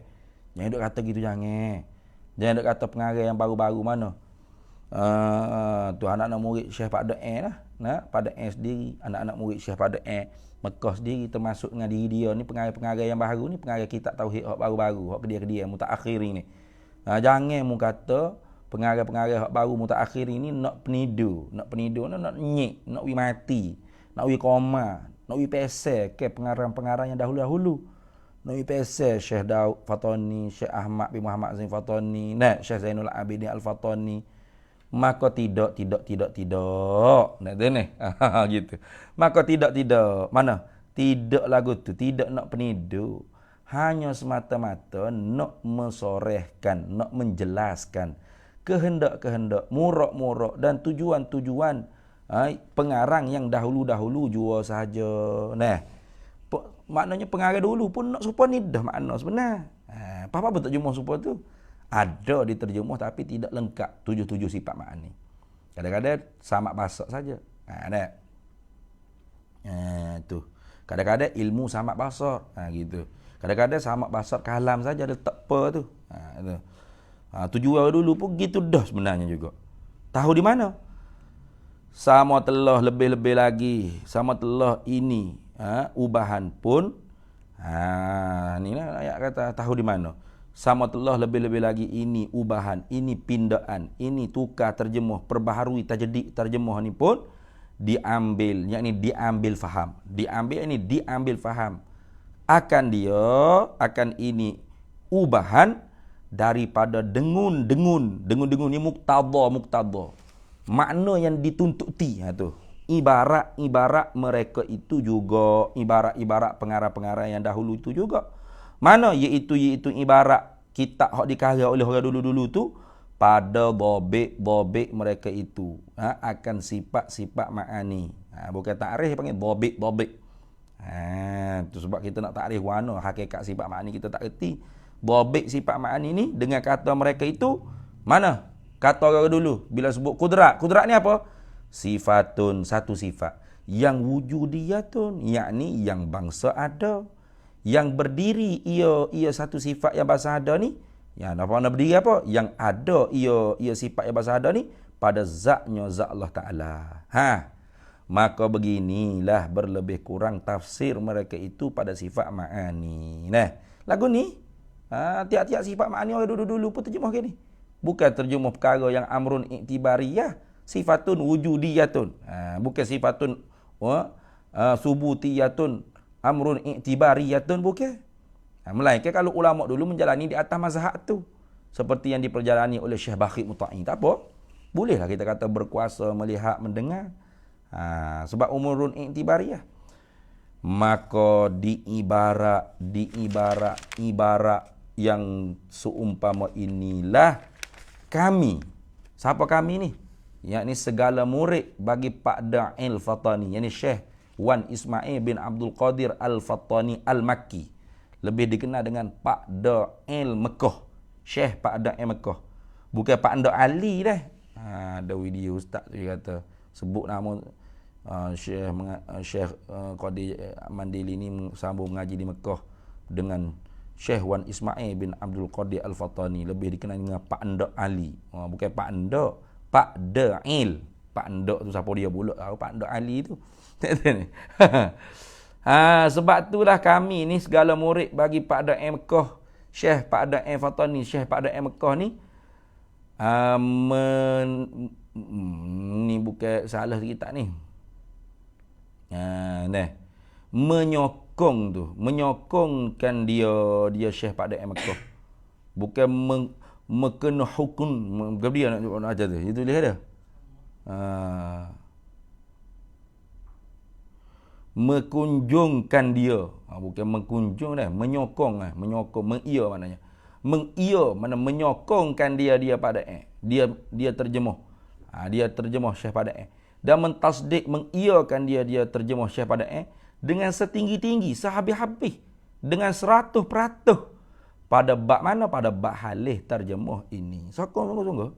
Jangan duk kata gitu jangan. Jangan duk kata pengarang yang baru-baru mana. Tu anak-anak murid Syekh Pak Dae lah. Pak Dae sendiri, anak-anak murid Syekh Pak Dae Mekah sendiri termasuk dengan diri dia ni pengarang-pengarang yang baru ni, pengarang kitab tauhid hak baru-baru, hak kedia-kedia mutaakhir ni. Jangan mu kata pengarang-pengarang hak baru mutaakhir ni nak penidur nak nyek, nak wi mati, nak wi koma, nak wi pesel ke pengarang-pengarang yang dahulu-dahulu. Nak wi pesel Syekh Daud Fatani, Syekh Ahmad bin Muhammad Zain Fatani, Syekh Zainul Abidin Al-Fatani. Maka tidak. Nak tu ni. Gitu. Maka tidak. Mana? Tidak lagu tu. Tidak nak penidur. Hanya semata-mata nak mensorehkan, nak menjelaskan kehendak-kehendak, murak-murak dan tujuan-tujuan pengarang yang dahulu-dahulu jua sahaja. Maknanya pengarang dulu pun nak serupa ni dah makna sebenar. Apa betul terjemah serupa tu? Ada diterjemah tapi tidak lengkap 7 sifat makna. Kadang-kadang samak basah saja. Tu. Kadang-kadang ilmu samak basar. Gitu. Kadang-kadang samak basar kalam saja ada tekpa tu. Tu. Tujuan dulu pun gitu dah sebenarnya juga. Tahu di mana? Sama telah lebih-lebih lagi. Sama telah ini. Ubahan pun. Ni lah ayat kata tahu di mana. Sama telah lebih-lebih lagi ini ubahan, ini pindaan, ini tukar terjemah, perbaharui tajdid terjemah ni pun diambil, yakni diambil faham. Diambil faham. Akan ini ubahan daripada dengun ni muqtada. Makna yang dituntuti tu. Ibarat mereka itu juga ibarat pengarang-pengarang yang dahulu itu juga. Mana iaitu ibarat kitab hak dikarya oleh orang dulu-dulu tu pada dhabit mereka itu akan sifat-sifat ma'ani. Bukan takrif panggil dhabit. Tu sebab kita nak takrif mana hakikat sifat ma'ani kita tak erti. Dhabit sifat ma'ani ni dengan kata mereka itu mana? Kata orang dulu bila sebut kudrat ni apa? Sifatun, satu sifat yang wujudiyatun, yakni yang bangsa ada. Yang berdiri ia satu sifat yang bahasa ada ni, yang apa nak berdiri apa? Yang ada ia sifat yang bahasa ada ni pada zatnya zat Allah Taala. Maka beginilah berlebih kurang tafsir mereka itu pada sifat ma'ani. Lagu ni tiap-tiap sifat ma'ani orang dulu-dulu pun terjemah ke ni. Bukan terjemah perkara yang amrun iktibariyah, sifatun wujudiyatun. Bukan sifatun subutiyatun, amrun iktibariyatun, bukan. Melainkan kalau ulama dulu menjalani di atas mazhab tu, seperti yang diperjalani oleh Syekh Bakhit Muta'i, tak apa. Bolehlah kita kata berkuasa melihat, mendengar. Sebab umurun iktibariyah. Maka ibarat yang seumpama inilah kami. Siapa kami ni? Yakni segala murid bagi Pak Da'il Fatani, yakni Syekh Wan Ismail bin Abdul Qadir Al-Fatani Al-Makki, lebih dikenal dengan Pak Da'il Mekah, Syekh Pak Da'il Mekah, bukan Pak Da'il Ali dah. Ada video ustaz tu kata sebut nama Syekh Qadir Mandili ni sambung mengaji di Mekah dengan Syekh Wan Ismail bin Abdul Qadir Al-Fatani, lebih dikenal dengan Pak Da'il Ali. Bukan Pak Da'il, Pak Da'il. Pak Da'il tu siapa dia pula? Pak Da'il Ali tu. Sebab itulah kami ni segala murid bagi Pak Da'il Mekah, Syekh Pak Da'il Fatani, Syekh Pak Da'il Mekah ni Ni bukan salah kita ni. Nah. Menyokongkan dia Syekh pada Mekah. Bukan mekena hukum dia nak ajar tu. Itu lihat dah. Mengunjungkan dia. Bukan mengunjung dah, menyokong mengia maknanya. Mengia mana menyokongkan dia pada dia terjemah. Dia terjemah Syekh pada dan mentasdik mengiakan dia terjemah Syekh pada dengan setinggi-tinggi, sehabis-habis, dengan 100% pada bab mana? Pada bab halih terjemah ini. Sungguh-sungguh.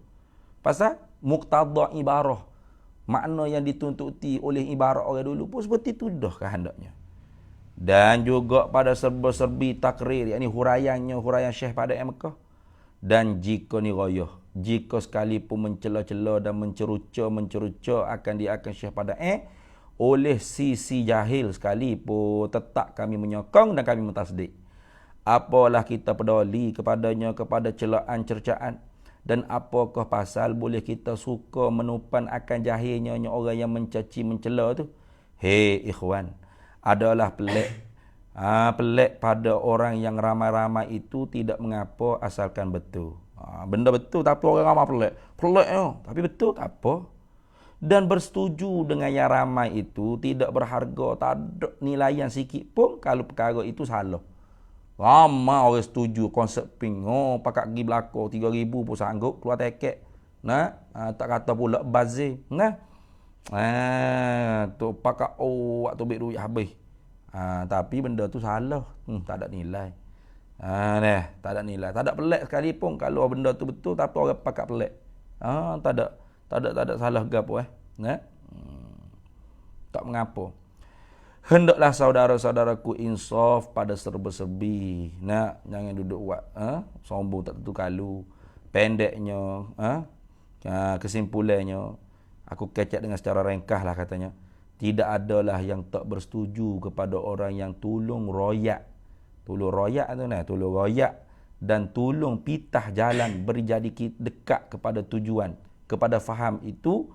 Pasal muqtada ibarah, makna yang dituntuti oleh ibarat orang dulu pun seperti itu dah kehendaknya. Dan juga pada serba-serbi takrir, yakni huraian Syekh pada Mekah. Dan jika ni rayah, jika sekalipun mencela-cela dan menceruca akan Syekh pada oleh sisi jahil sekalipun, tetap kami menyokong dan kami mentasdik. Apalah kita peduli kepadanya, kepada celaan cercaan, dan apakah pasal boleh kita suka menupan akan jahilnya orang yang mencaci mencela tu. Hei ikhwan, adalah pelik. Pelik pada orang yang ramai-ramai itu tidak mengapa asalkan betul. Benda betul tapi orang ramai pelik. Pelik tapi betul tak apa. Dan bersetuju dengan yang ramai itu tidak berharga, tak ada nilaian sikit pun kalau perkara itu salah. Ramai orang setuju konsep ping. Pakat pergi belakang 3,000 pun sanggup keluar tiket. Tak kata pula bazir. Tu pakat waktu ambil duit habis. Tapi benda tu salah. Tak ada nilai. Tak ada nilai. Tak ada pelik sekalipun kalau benda tu betul tapi orang pakat pelik. Tak ada salah gapo tak mengapa. Hendaklah saudara-saudaraku insaf pada serba-serbi. Jangan duduk buat sombong tak tentu kalu. Pendeknya, kesimpulannya, aku kecek dengan secara ringkas lah katanya. Tidak adalah yang tak bersetuju kepada orang yang tolong royak. Tolong royak tu tolong royak dan tolong pitah jalan berjadi dekat kepada tujuan, kepada faham itu.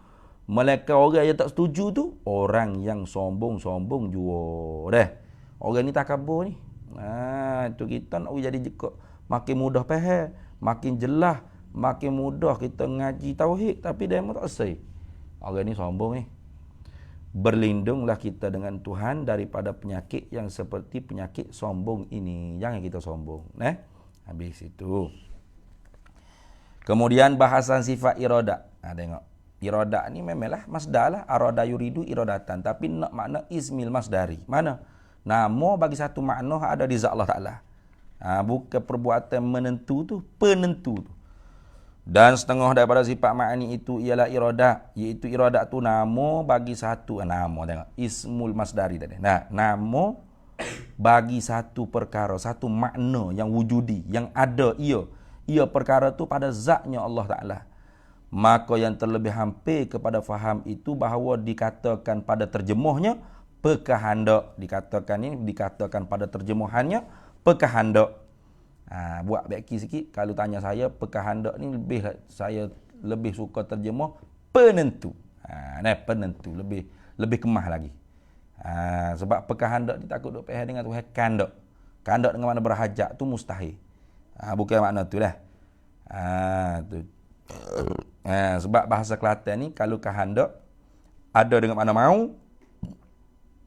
Mereka orang yang tak setuju tu orang yang sombong-sombong jua dah. Orang ni takabur ni. Itu kita nak jadi jekak makin mudah faham, makin jelas, makin mudah kita ngaji tauhid tapi dia tak selesai. Orang ni sombong ni. Berlindunglah kita dengan Tuhan daripada penyakit yang seperti penyakit sombong ini. Jangan kita sombong. Habis itu. Kemudian bahasan sifat iradah. Tengok. Iradah ni memanglah masdar lah. Arada yuridu iradatan. Tapi nak makna ismil masdari. Mana? Nama bagi satu makna ada di zat Allah Ta'ala. Bukan perbuatan menentu tu. Penentu tu. Dan setengah daripada sifat ma'ani itu ialah iradah. Iaitu iradah tu nama bagi satu. Nama tengok. Ismul masdari tadi. Nama bagi satu perkara. Satu makna yang wujudi. Yang ada ia. Ia perkara tu pada zatnya Allah Ta'ala. Maka yang terlebih hampir kepada faham itu bahawa dikatakan pada terjemahnya pekahandak. Dikatakan pada terjemahannya pekahandak. Buat beki sikit. Kalau tanya saya, pekahandak ni saya lebih suka terjemah penentu. Penentu lebih kemah lagi. Sebab pekahandak ni takut duk faham dengan Tuhan kandak. Kandak dengan makna berhajat tu mustahil. Bukan makna tu lah. Tu. Sebab bahasa Kelantan ni kalau kehendak ada dengan makna mau,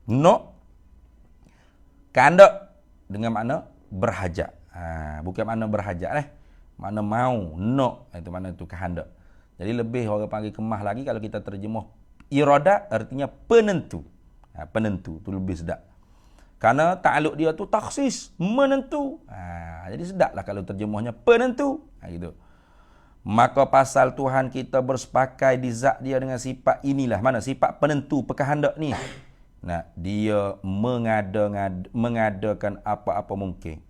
nak, kehendak dengan makna berhajat. Bukan makna berhajat makna mau, nak, itu makna tu kehendak. Jadi lebih orang panggil kemah lagi kalau kita terjemah iradah artinya penentu. Penentu tu lebih sedap. Karena takluk dia tu takhsis, menentu. Jadi sedaplah kalau terjemahnya penentu. Gitu. Maka pasal Tuhan kita bersepakai di zat dia dengan sifat inilah. Mana? Sifat penentu, pekahandak ni. Dia mengadakan apa-apa mungkin.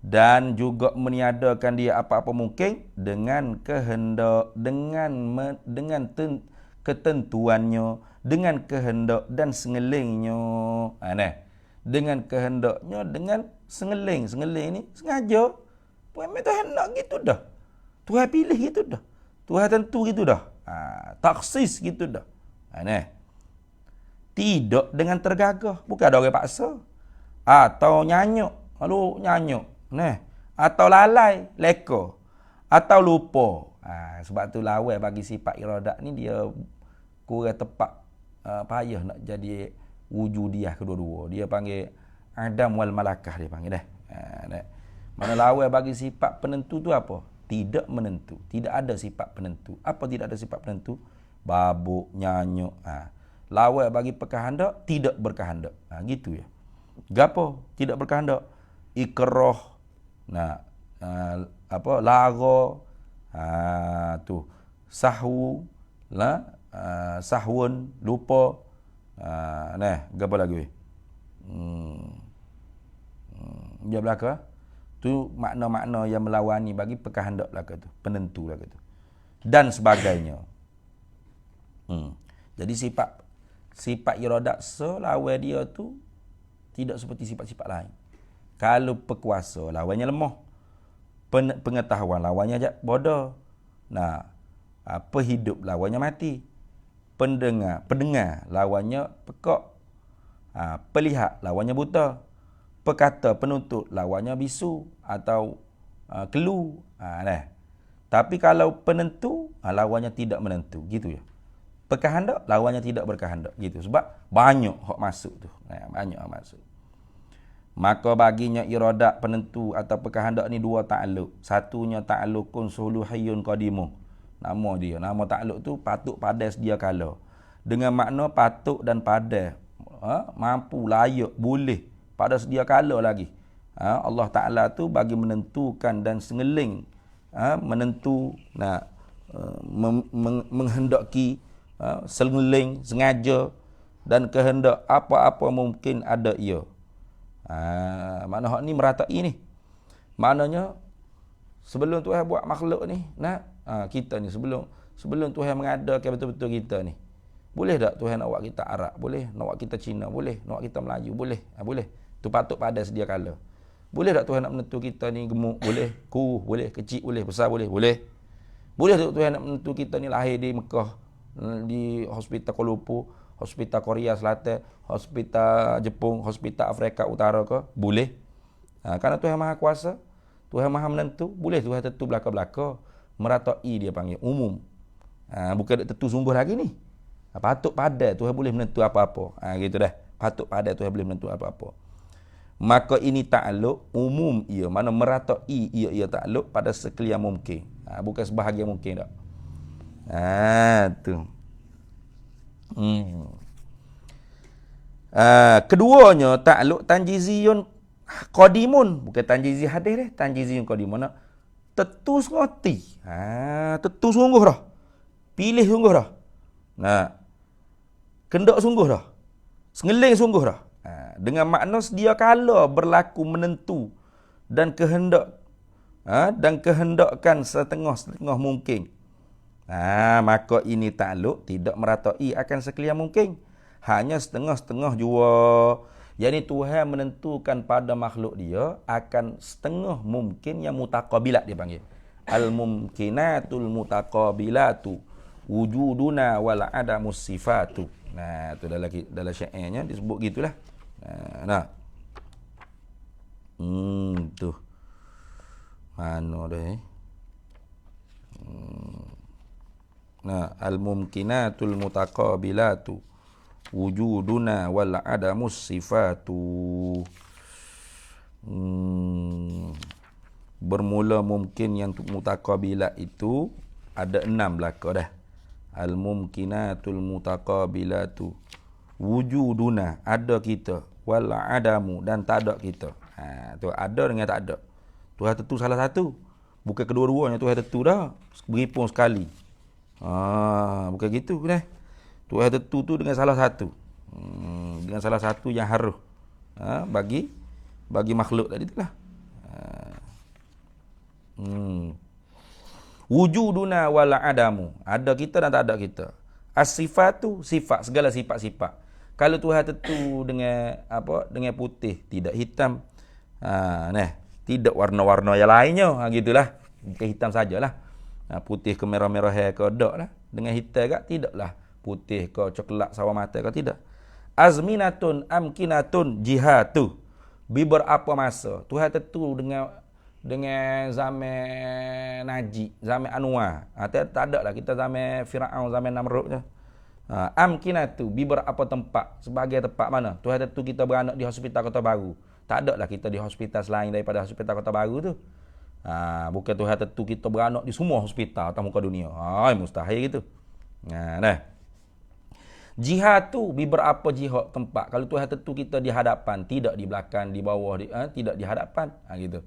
Dan juga meniadakan dia apa-apa mungkin dengan kehendak, dengan ketentuannya, dengan kehendak dan sengelingnya. Dengan kehendaknya, dengan sengeling ni sengaja. Memang Tuhan nak gitu dah. Tuhan pilih gitu dah. Tuhan tentu gitu dah. Taksis gitu dah. Nah, tidak dengan tergagah, bukan ada orang paksa. Atau nyanyuk, lalu nyanyuk. Nah, atau lalai, leka. Atau lupa. Sebab tu lawan bagi sifat iradat ni dia kurang tepat, payah nak jadi wujudiah kedua-dua. Dia panggil Adam wal Malakah, dia panggil dah. Mana lawan bagi sifat penentu tu apa? Tidak menentu. Tidak ada sifat penentu. Apa tidak ada sifat penentu? Babuk, nyanyuk. Lawan bagi perkehendak, tidak berkehendak. Gitu ya. Gapo? Tidak berkehendak. Ikrah. Lara. Tu. Sahwu. Sahwun. Lupa. Gapo lagi? Dia belaka. Tu makna-makna yang melawani bagi perkehendak belaka tu. Penentu belaka tu. Dan sebagainya. Jadi sifat iradat lawan dia tu tidak seperti sifat-sifat lain. Kalau berkuasa, lawannya lemah. Pengetahuan, lawannya bodoh. Hidup, lawannya mati. Pendengar, lawannya pekak. Pelihat, lawannya buta. Perkata, penuntut, lawannya bisu atau kelu. Tapi kalau penentu, lawannya tidak menentu. Gitu ya. Berkehendak, lawannya tidak berkehendak. Gitu. Sebab banyak hak masuk tu. Banyak hak masuk. Maka baginya iradat penentu atau berkehendak ni dua ta'aluk. Satunya ta'alukun suluhiyun qadimu. Nama dia. Nama ta'aluk tu patuk padas dia kala. Dengan makna patuk dan padas. Mampu, layak, boleh. Pada sedia kala lagi. Allah Ta'ala tu bagi menentukan dan sengeling. Menentu, menghendaki, sengeling, sengaja dan kehendak apa-apa mungkin ada ia. Makna hak ni meratai ni. Maknanya sebelum Tuhan buat makhluk ni, kita ni sebelum Tuhan mengadakan betul-betul kita ni. Boleh tak Tuhan nak buat kita Arab? Boleh. Nak buat kita Cina? Boleh. Nak buat kita Melayu? Boleh. Boleh. Tu patut pada sedia kala. Boleh tak Tuhan nak menentu kita ni gemuk? Boleh. Kurus? Boleh. Kecil? Boleh. Besar? Boleh. Boleh. Boleh tak Tuhan nak menentu kita ni lahir di Mekah, di hospital Kuala Lumpur, hospital Korea Selatan, hospital Jepun, hospital Afrika Utara ke? Boleh. Kerana Tuhan Maha Kuasa, Tuhan Maha Menentu, boleh Tuhan tentu belaka-belaka. Meratai dia panggil umum. Bukan tentu sungguh lagi ni. Patut pada Tuhan boleh menentu apa-apa. Gitu dah. Patut pada Tuhan boleh menentu apa-apa. Maka ini ta'aluk umum ia. Mana meratai ia ta'aluk pada sekalian mungkin. Bukan sebahagian mungkin tak. Tu. Keduanya ta'aluk tanjiziyun qadimun. Bukan tanjizi hadis dah. Tanjiziyun qadimun. Tetu ngoti. Tetu sungguh dah. Pilih sungguh dah. Kendak sungguh dah. Sengeling sungguh dah. Dengan makna sedia kala berlaku menentu dan kehendak dan kehendakkan setengah-setengah mungkin. Maka ini ta'aluk tidak meratai akan sekalian mungkin. Hanya setengah-setengah jua. Yani Tuhan menentukan pada makhluk dia akan setengah mungkin yang mutaqabilat dia panggil. Al-mumkinatul mutaqabilatu wujuduna wal adamus sifatu. Tu dalam syairnya disebut gitulah. Tu. Mana dah al-mumkinatul mutaqabilatu wujuduna wal adamus sifatu. Bermula mungkin yang mutaqabilat itu ada 6 belaka dah. Al-mumkinatul mutaqabilatu wujuduna, ada kita, wal adamu, dan tak ada kita. Tu ada dengan tak ada. Tuhan tentu salah satu. Bukan kedua-duanya Tuhan tentu dah. Beripun sekali. Bukan gitu dah. Tuhan tentu tu dengan salah satu. Dengan salah satu yang harus bagi makhluk tadi itulah. Wujuduna wal adamu, ada kita dan tak ada kita. As-sifatu, sifat, segala sifat-sifat. Kalau Tuhan tentu dengan dengan putih, tidak hitam. Tidak warna-warna yang lainnya, gitulah. Bukan hitam sajalah. Putih ke merah-merah ke dak lah. Dengan hitam ke tidaklah. Putih ke coklat sawo mata ke tidak. Azminatun amkinatun jihatu. Beberapa masa Tuhan tentu dengan zaman Najib, zaman Anwar. Tak ada lah kita zaman Firaun, zaman Namrud je. Amkinatu beberapa tempat. Sebagai tempat mana? Tuhan tentu kita beranak di hospital Kota Baru. Tak ada lah kita di hospital selain daripada hospital Kota Baru tu. Bukan Tuhan tentu kita beranak di semua hospital atas muka dunia. Mustahil gitu. Nah. Jihad tu beberapa jihad tempat. Kalau Tuhan tentu kita di hadapan, tidak di belakang, di bawah, tidak di hadapan. Gitu.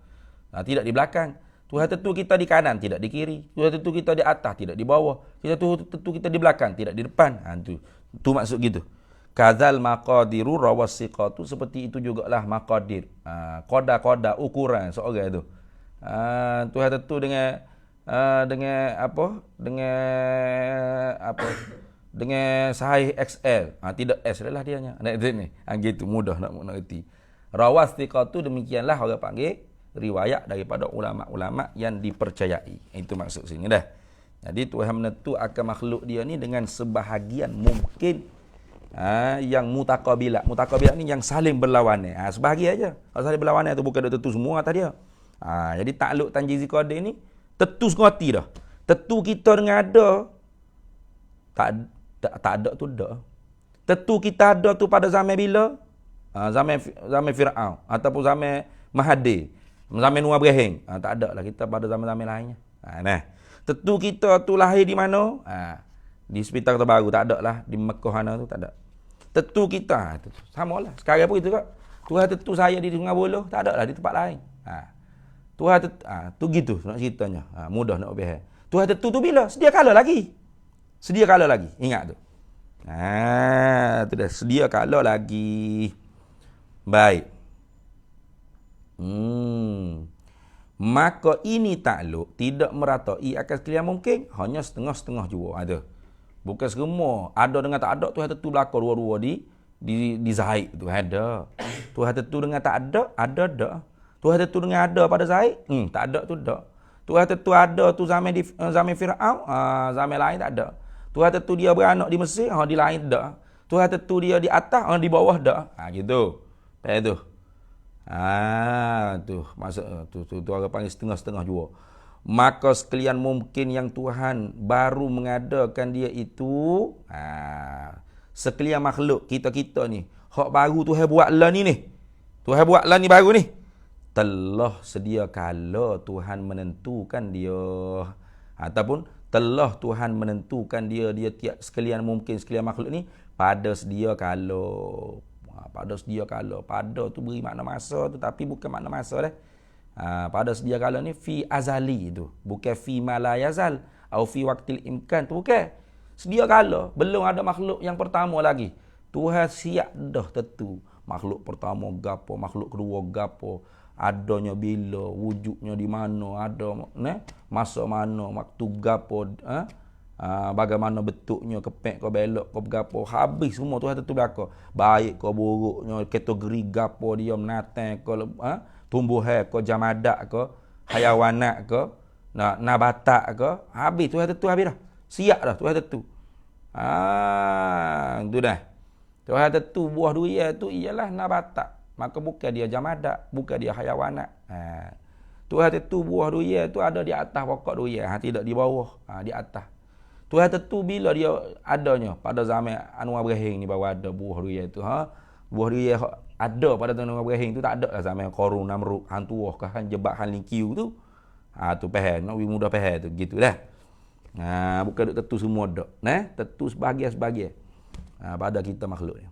Tidak di belakang. Tuhan tentu kita di kanan, tidak di kiri. Tuhan tentu kita di atas, tidak di bawah. Tentu kita di belakang, tidak di depan. Tu maksud gitu. Kadzal maqadiru rawasiqatu, seperti itu jugalah maqadir. Qada ukuran seorang itu. Tuhan tentu dengan dengan sahih XL. Tidak S lah dianya. Nak ni. Gitu mudah nak mengerti. Rawasiqatu demikianlah orang panggil riwayat daripada ulama-ulama yang dipercayai. Itu maksud sini dah. Jadi Tuhan menentu akan makhluk dia ni dengan sebahagian mungkin yang mutaqabilah. Mutaqabilah ni yang saling berlawanan. Sebahagian aja. Kalau saling berlawanan tu bukan tentu semua atas dia. Jadi takluk tanjizi qadir ni tentu ngerti dah. Tentu kita dengan ada tak ada tu dah. Tentu kita ada tu pada zaman bila? Zaman Firaun ataupun zaman Mahathir, zaman Noah Ibrahim. Tak ada lah kita pada zaman-zaman lainnya. Tentu kita tu lahir di mana? Di hospital Kota Baru tak ada lah, di Mekah sana tu tak ada. Tentu kita samalah. Sekarang pun itu kak. Tuhan tentu saya di Sungai Buloh, tak ada lah di tempat lain. Tuhan tu gitu nak ceritanya. Mudah nak faham. Tuhan tentu tu bila? Sedia kala lagi. Ingat tu. Tu dah sedia kala lagi. Baik. Maka ini takluk tidak meratai akan sekalian mungkin, hanya setengah-setengah jua ada. Bukan semua. Ada dengan tak ada, Tuhan tentu berlaku dua-dua di Zaid tu ada. Tuhan tentu dengan tak ada dah. Tuhan tentu dengan ada pada Zaid, tak ada tu dak. Tuhan tentu ada tu zaman Firaun, zaman lain tak ada. Tuhan tentu dia beranak di Mesir, di lain dak. Tuhan tentu dia di atas, di bawah dak. Gitu. Faham tu? Tu maksud tu orang panggil setengah-setengah jua. Maka sekalian mungkin yang Tuhan baru mengadakan dia itu, sekalian makhluk kita ni, hak baru Tuhan buat lah ni. Tuhan buat lah ni baru ni. Telah sedia kala Tuhan menentukan dia, ataupun telah Tuhan menentukan dia tiap sekalian mungkin sekalian makhluk ni pada sedia kala. Pada tu beri makna masa tu, tapi bukan makna masa dah. Pada sedia kala ni fi azali tu, bukan fi ma la yazal atau fi waqtil imkan tu, bukan. Sedia kala belum ada makhluk yang pertama lagi. Tuhan siap dah tentu makhluk pertama gapo, makhluk kedua gapo, adanya bila, wujudnya di mana, ada masa mana, waktu gapo, bagaimana bentuknya, kepek ke belok ke gapo, habis semua Tuhan tentu belaka. Baik ke buruknya, kategori gapo dia, menatang ke tumbuhan ke, jamadak ke, hayawanat ke, nabatat ke, habis Tuhan tentu habis dah. Siap dah Tuhan tentu. Tu dah. Tuhan tentu buah durian tu ialah nabatat. Maka bukan dia jamadak, bukan dia hayawanat. Tuhan tentu buah durian tu ada di atas pokok durian, tidak di bawah, di atas. Tuhan tentu bila dia adanya pada zaman Anwar Ibrahim ni baru ada buah durian tu. Buah durian ada pada zaman Anwar Ibrahim tu tak ada lah zaman Qarun, Namrud, hang tuah ke hang jebak hang lingkiu tu. Tu faham, nak mudah faham tu gitulah. Bukan duk tentu semua dak. Tentu sebahagian-sebahagian. Pada kita makhluk ni.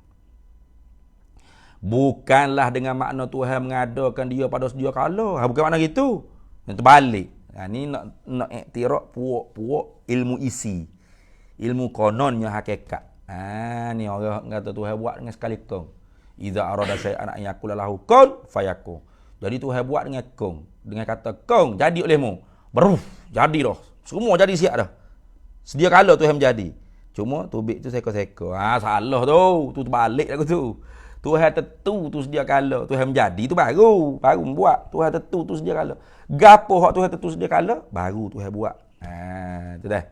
Bukanlah dengan makna Tuhan mengadakan dia pada sedia kala. Bukan makna gitu. Yang terbalik. Ni nak iktiraf puak-puak ilmu isi. Ilmu kononnya hakikat. Ni orang kata Tuhan buat dengan sekali kong. Iza arada syai'an an yakula lahu kun fayakun. Jadi Tuhan buat dengan kong. Dengan kata kong, jadi olehmu. Beruf, jadi dah. Semua jadi siap dah. Sedia kala Tuhan menjadi. Cuma tubik tu seko-seko. Salah tu. Tu terbalik aku tu. Tuhan tentu tu sedia kala Tuhan menjadi tu baru membuat. Tuhan tentu tu sedia kala. Gapo hak Tuhan tentu sedia kala baru Tuhan buat. Itu dah.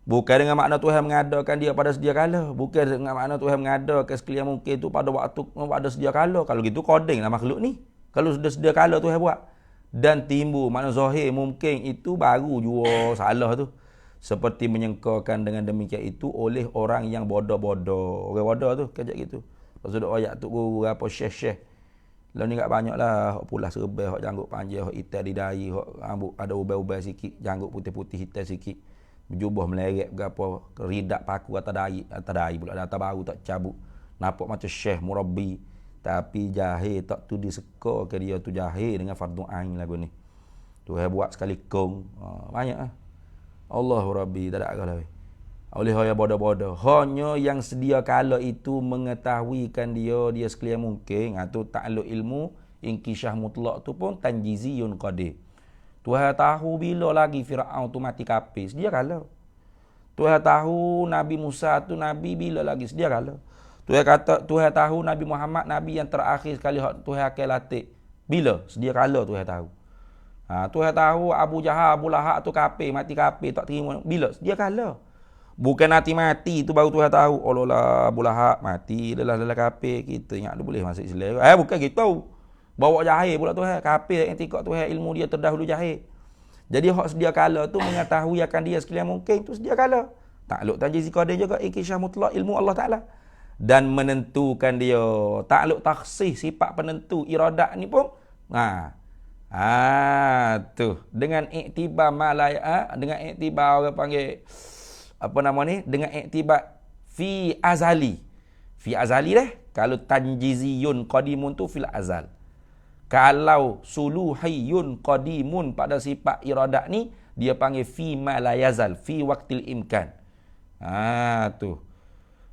Bukan dengan makna Tuhan mengadakan dia pada sedia kala. Bukan dengan makna Tuhan mengadakan sekalian mungkin itu pada waktu pada sedia kala. Kalau gitu koding lah makhluk ni. Kalau sudah sedia kala Tuhan buat. Dan timbul makna zahir mungkin itu baru jua salah tu. Seperti menyengkakan dengan demikian itu oleh orang yang bodoh-bodoh. Orang bodoh tu kejap gitu. Lepas tu ayat tu guru apa syekh-syekh. Lalu ni tak banyak lah. Hak pula serbai, hak janggut panjang, hak hitam di dahi, hak rambut ada ubah-ubah sikit, janggut putih-putih hitam sikit. Berjubah meleret berapa ridak paku atas dahi pula atas baru tak cabut. Nampak macam syekh murabbi. Tapi jahil tak tu diseka ke dia tu jahil dengan fardu ain lagu ni. Tuhan buat sekali kong. Banyak lah. Allahu Rabbi tak ada agak lagi. Oleh yang bodoh-bodoh. Hanya yang sedia kala itu mengetahuikan dia sekalian mungkin. Itu ta'aluk ilmu. Inkishah mutlak tu pun tanjiziyun qadir. Tuhan tahu bila lagi Fir'aun tu mati kafir. Sedia kala. Tuhan tahu Nabi Musa tu Nabi bila lagi. Sedia kala. Tuhan tahu Nabi Muhammad Nabi yang terakhir sekali Tuhan akan latih. Bila? Sedia kala Tuhan tahu. Tuhan tahu Abu Jahal, Abu Lahab tu kafir, mati kafir, tak terima. Bila? Sedia kala. Bukan mati tu baru Tuhan tahu. Allah lah Abu Lahab mati, lelah kafir. Kita ingat dia boleh masuk Islam. Bukan gitu. Bawa jahil pula Tuhan. Kafir yang tikak Tuhan ilmu dia terdahulu jahil. Jadi hak sedia kala tu mengetahui akan dia sekalian mungkin tu sedia kala. Takluk tanjiz qadir juga inkishah mutlak ilmu Allah Ta'ala. Dan menentukan dia. Takluk takhsih sifat penentu iradat ni pun. Tu dengan iktibar malaya, dengan iktibar orang panggil apa nama ni, dengan iktibar fi azali dah. Kalau tanjiziyun qadimun tu fil azal, kalau suluhiyun qadimun pada sifat iradat ni dia panggil fi ma la yazal fi waqtil imkan. Tu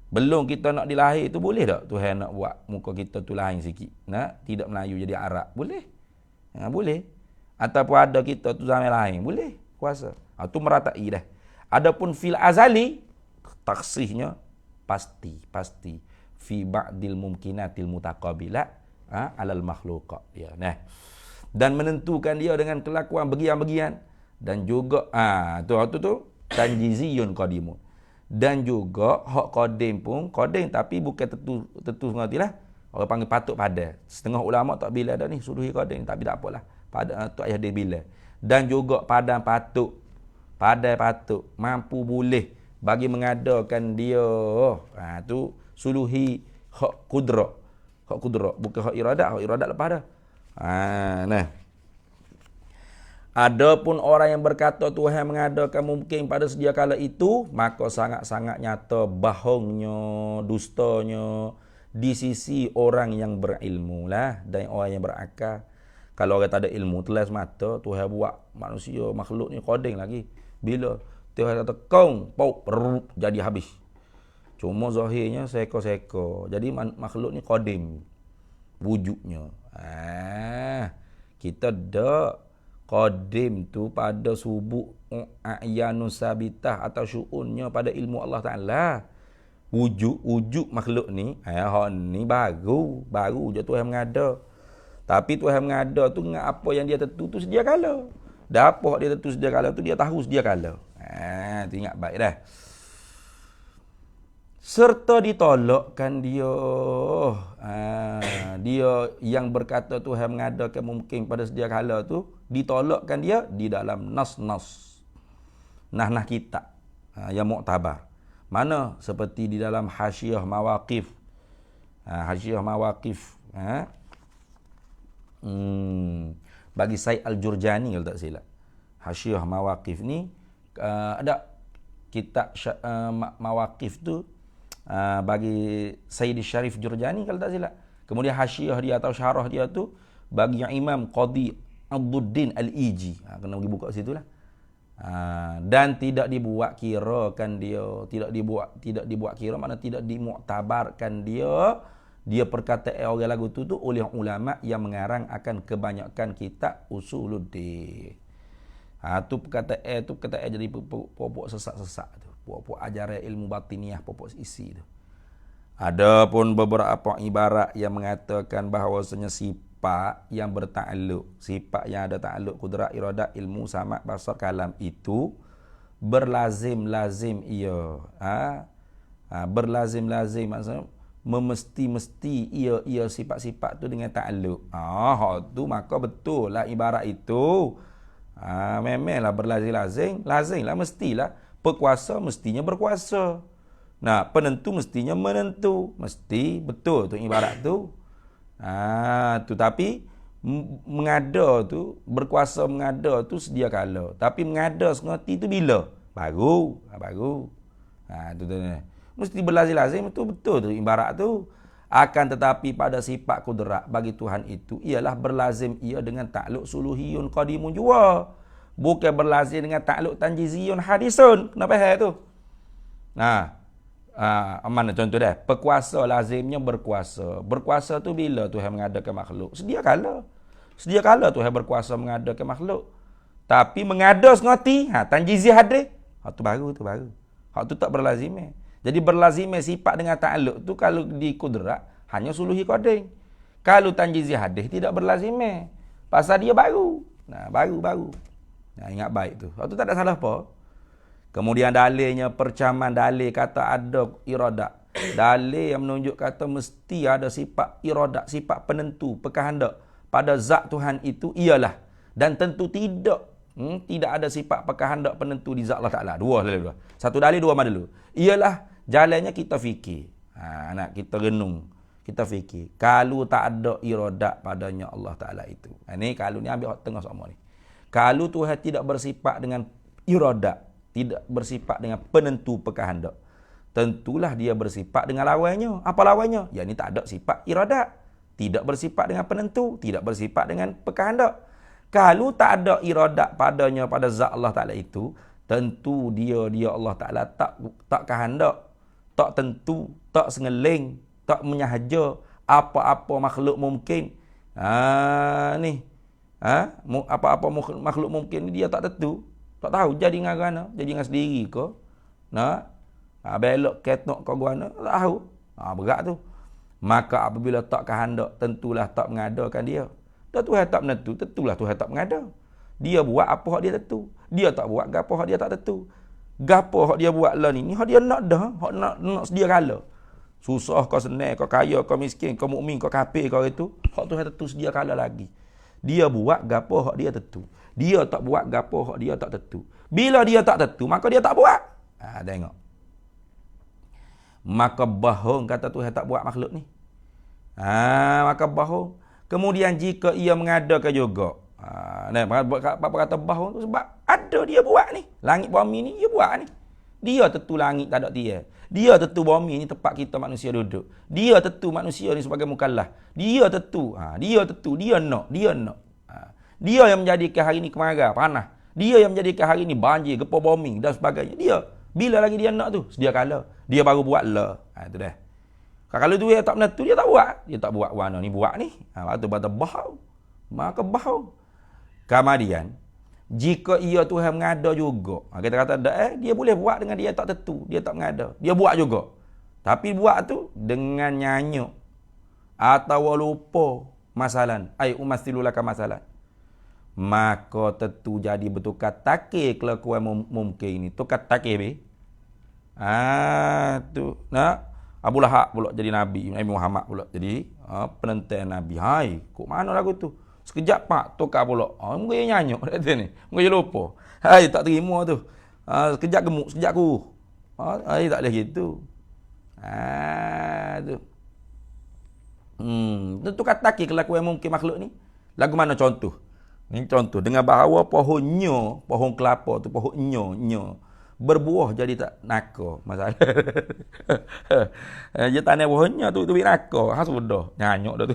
belum kita nak dilahir tu boleh tak Tuhan nak buat muka kita tu lain sikit, nak tidak Melayu jadi Arab, boleh? Boleh. Ataupun ada kita tu zaman lain, boleh. Kuasa. Tu meratai dah. Adapun fil azali, taksihnya pasti. Fi ba'dil mumkinatil mutaqabilat alal makhluqat. Ya, nah. Dan menentukan dia dengan kelakuan bagian-bagian. Dan juga, tu tanjiziyun qadimun. Dan juga, hak qadim pun, qadim tapi bukan tentu ngerti lah. Orang panggil patut pada. Setengah ulama tak bila dah ni suruhi qadim, tapi tak apalah. Pada tu ayah dia bila. Dan juga padang patut. Padai patut mampu boleh bagi mengadakan dia. Tu suluhi hak kudrak. Hak kudrak bukan hak iradat lepas dah. Nah. Adapun orang yang berkata Tuhan mengadakan mungkin pada sedia kala itu, maka sangat-sangat nyata bohongnya, dustanya di sisi orang yang berilmu lah dan orang yang berakal. Kalau orang tak ada ilmu telas mata, Tuhan buat manusia makhluk ni koding lagi. Bila Tuhan kata kong pau jadi habis. Cuma zahirnya seko-seko. Jadi makhluk ni kodim wujudnya. Kita dak kodim tu pada subuk a'yanus sabitah atau syu'unnya pada ilmu Allah Ta'ala. Wujud makhluk ni, ni baru je Tuhan mengada. Tapi Tuhan mengada tu dengan apa yang dia tentu tu sedia kala. Dah apa dia tentu sedia kala tu dia tahu sedia kala. Tu ingat baik dah. Serta ditolakkan dia. Dia yang berkata Tuhan mengadakan mungkin pada sedia kala tu, ditolakkan dia di dalam nas-nas. Nah kitab yang muktabar. Mana seperti di dalam Hasyiah Mawaqif. Hasyiah Mawaqif. Bagi Said Al-Jurjani kalau tak silap. Hasyiah Mawaqif ni ada kitab Mawaqif tu bagi Sayyid Syarif Jurjani kalau tak silap. Kemudian hasyiah dia atau syarah dia tu bagi Imam Qadi Abduddin Al-Iji. Kena pergi buka situ lah. Dan tidak dibuat kira kan dia, tidak dibuat kira makna tidak dimuktabarkan dia perkataan orang lagu tu oleh ulama yang mengarang akan kebanyakan kitab Usuluddin. Tu perkataan jadi pokok sesak-sesak tu. Pokok ajaran ilmu batiniah pokok isi tu. Adapun beberapa ibarat yang mengatakan bahawasanya sifat sifat yang bertakluk, sifat yang ada takluk kudrat, iradat, ilmu, sama, basar, kalam itu berlazim-lazim ia. Berlazim-lazim maksudnya memesti-mesti ia sifat-sifat tu dengan takluk. Hak tu maka betul lah ibarat itu. Memanglah berlazim-lazim, lazimlah mestilah. Berkuasa mestinya berkuasa. Nah, penentu mestinya menentu. Mesti betul tu ibarat tu. Tu tapi mengada tu, berkuasa mengada tu sedia kala. Tapi mengada sengerti tu bila? Baru. Tu mesti berlazim-lazim tu betul tu ibarat tu. Akan tetapi pada sifat kudrat bagi Tuhan itu ialah berlazim ia dengan takluk suluhiyun qadimun jua. Bukan berlazim dengan takluk tanjiziyun hadisun. Kenapa hal tu? Mana contoh dah? Berkuasa lazimnya berkuasa. Berkuasa tu bila Tuhan mengadakan makhluk? Sedia kala Tuhan berkuasa mengadakan makhluk. Tapi mengada sengerti, tanjizi hadir. Hak tu baru. Hak tu tak berlazim. Jadi berlazim sifat dengan takluk tu kalau di kudrat hanya suluhi qadim. Kalau tanjizi hadir tidak berlazim. Pasal dia baru. Baru. Ingat baik tu. Hak tu tak ada salah apa. Kemudian dalilnya percaman dalil kata ada iradat. Dalil yang menunjuk kata mesti ada sifat iradat, sifat penentu, pekahandak pada zat Tuhan itu ialah. Dan tentu tidak ada sifat pekahandak penentu di zat Allah Ta'ala. Dua. Satu dalil, dua mana dulu. Ialah jalannya kita fikir. Kita renung. Kita fikir. Kalau tak ada iradat padanya Allah Ta'ala itu. Ni kalau ni ambil tengah sama ni. Kalau Tuhan tidak bersifat dengan iradat, tidak bersifat dengan penentu pekahandak, tentulah dia bersifat dengan lawannya. Apa lawannya? Ya, ni tak ada sifat iradat, tidak bersifat dengan penentu, tidak bersifat dengan pekahandak. Kalau tak ada iradat padanya pada zat Allah Ta'ala itu, tentu dia Allah Ta'ala tak kehendak, tak tentu, tak sengeling, tak menyahaja apa-apa makhluk mungkin. Apa-apa makhluk mungkin ni dia tak tentu. Tak tahu jadi dengan mana, jadi dengan sendiri ke? Belok ketok ke guana, tak tahu. Berat tu. Maka apabila tak kehendak, tentulah tak mengadakan dia. Dan Tuhan tak menentu, tentulah Tuhan tak mengada. Dia buat apa hak dia tentu. Dia tak buat gapo hak dia tak tentu. Gapo hak dia buat lah ni hak dia nak dah, hak nak sedia kala. Susah kau senang, kau kaya, kau miskin, kau mukmin, kau kafir, kau itu, hak Tuhan tentu sedia kala lagi. Dia buat gapo hak dia tentu. Dia tak buat gapo hak dia tak tentu. Bila dia tak tentu, maka dia tak buat. Tengok. Maka bohong kata Tuhan tak buat makhluk ni. Maka bohong. Kemudian jika ia mengadakan juga. Apa kata bohong tu sebab ada dia buat ni. Langit bumi ni dia buat ni. Dia tentu langit tak ada dia. Dia tentu bumi ni tempat kita manusia duduk. Dia tentu manusia ni sebagai mukallaf. Dia tentu. Dia nak. Dia yang menjadikan hari ni kemarau, panas. Dia yang menjadikan hari ni banjir, gempa bumi dan sebagainya. Dia. Bila lagi dia nak tu? Sedia kala. Dia baru buat lah. Itu dah. Kalau tu dia tak menentu, dia tak buat. Dia tak buat warna ni, buat ni. Waktu bata bahau. Maka bahau. Kemudian, jika ia Tuhan mengada juga. Kita kata, dia boleh buat dengan dia tak tentu. Dia tak mengada. Dia buat juga. Tapi buat tu dengan nyanyuk. Atau lupa masalan. Umathilulaka masalan. Maka tentu jadi bertukar takir kelakuan mungkin ini. Tukar takir be. Tu. Abu Lahab pula jadi Nabi. Nabi Muhammad pula jadi penentang Nabi. Kok mana lagu tu? Sekejap pak tukar pula. Mungkin dia nyanyuk kata ni. Mungkin dia lupa. Tak terima tu. Sekejap gemuk, sekejap kuruh. Tak boleh gitu. Tu. Tentu kata kelakuan mungkin makhluk ni. Lagu mana contoh? Ini contoh. Dengan bahawa pohon kelapa tu, pohon nyo. Berbuah jadi tak naka. Masalah. Dia tanam pohonnya tu bik naka. Sudah. Nyanyuk dah tu.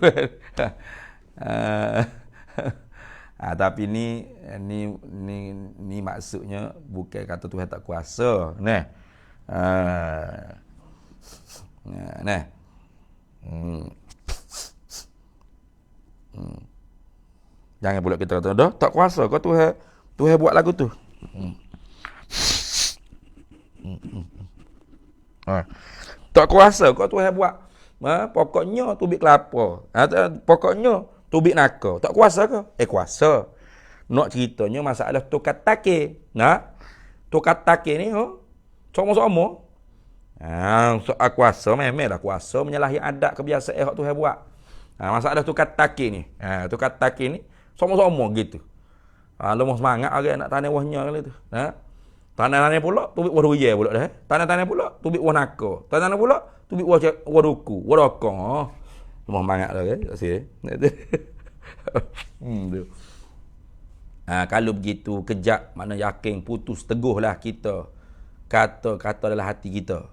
Tapi ni maksudnya bukan kata Tuhan tak kuasa. Jangan pula kita kata dah tak kuasa kau Tuhan buat lagu tu. Tak kuasa kau Tuhan buat. Pokoknya tu bik kelapa. Pokoknya Tubik naka. Tak kuasa ke? Kuasa. Nak ceritanya masalah tukat takir. Nah, tukat takir ni, sama-sama. Kuasa, memang dah kuasa menyalahi adat kebiasaan yang Tuhan buat. Masalah tukat takir ni. Tukat takir ni, sama-sama gitu. Lemah semangat orang nak tanah wahnya kali tu. Tanah-tanah pula, tubik wah ruye pula dah. Tanah-tanah pula, tubik wah naka. Tanah-tanah pula, tubik wah duku, wah dokong. Lemah semangat dah kan. Tak sih. Kalau begitu kejap mana yakin putus teguhlah kita. Kata adalah hati kita.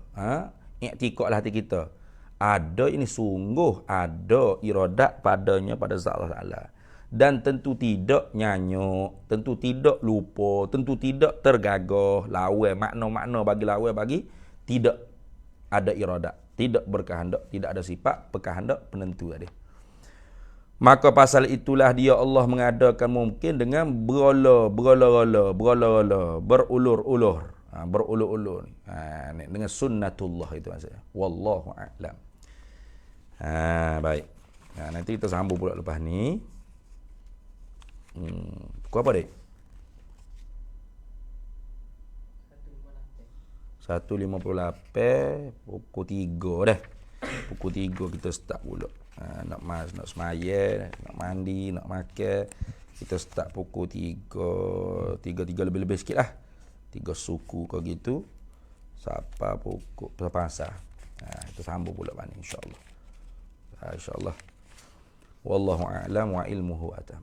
Iktikadlah hati kita. Ada ini sungguh ada iradat padanya pada zat Allah Taala. Dan tentu tidak nyanyuk, tentu tidak lupa, tentu tidak tergagah lawan makna-makna bagi lawan bagi tidak ada iradat, tidak berkehendak, tidak ada sifat berkehendak penentu tadi. Maka pasal itulah dia Allah mengadakan mungkin dengan berulur-ulur. Berulur-ulur. Dengan sunnatullah itu maksudnya. Wallahu a'lam. Baik. Nanti kita sambung pula lepas ni. Pukul apa, Dek? 1.58. Pukul 3 dah. Pukul 3 kita start pula. Nak semaya, nak mandi, nak makan. Kita start pukul 3 lebih-lebih sikit lah. 3 suku ke gitu. Sampai pukul pasar. Kita sambung pula ni insya-Allah. InsyaAllah. Wallahu a'lam wa ilmuhu atam.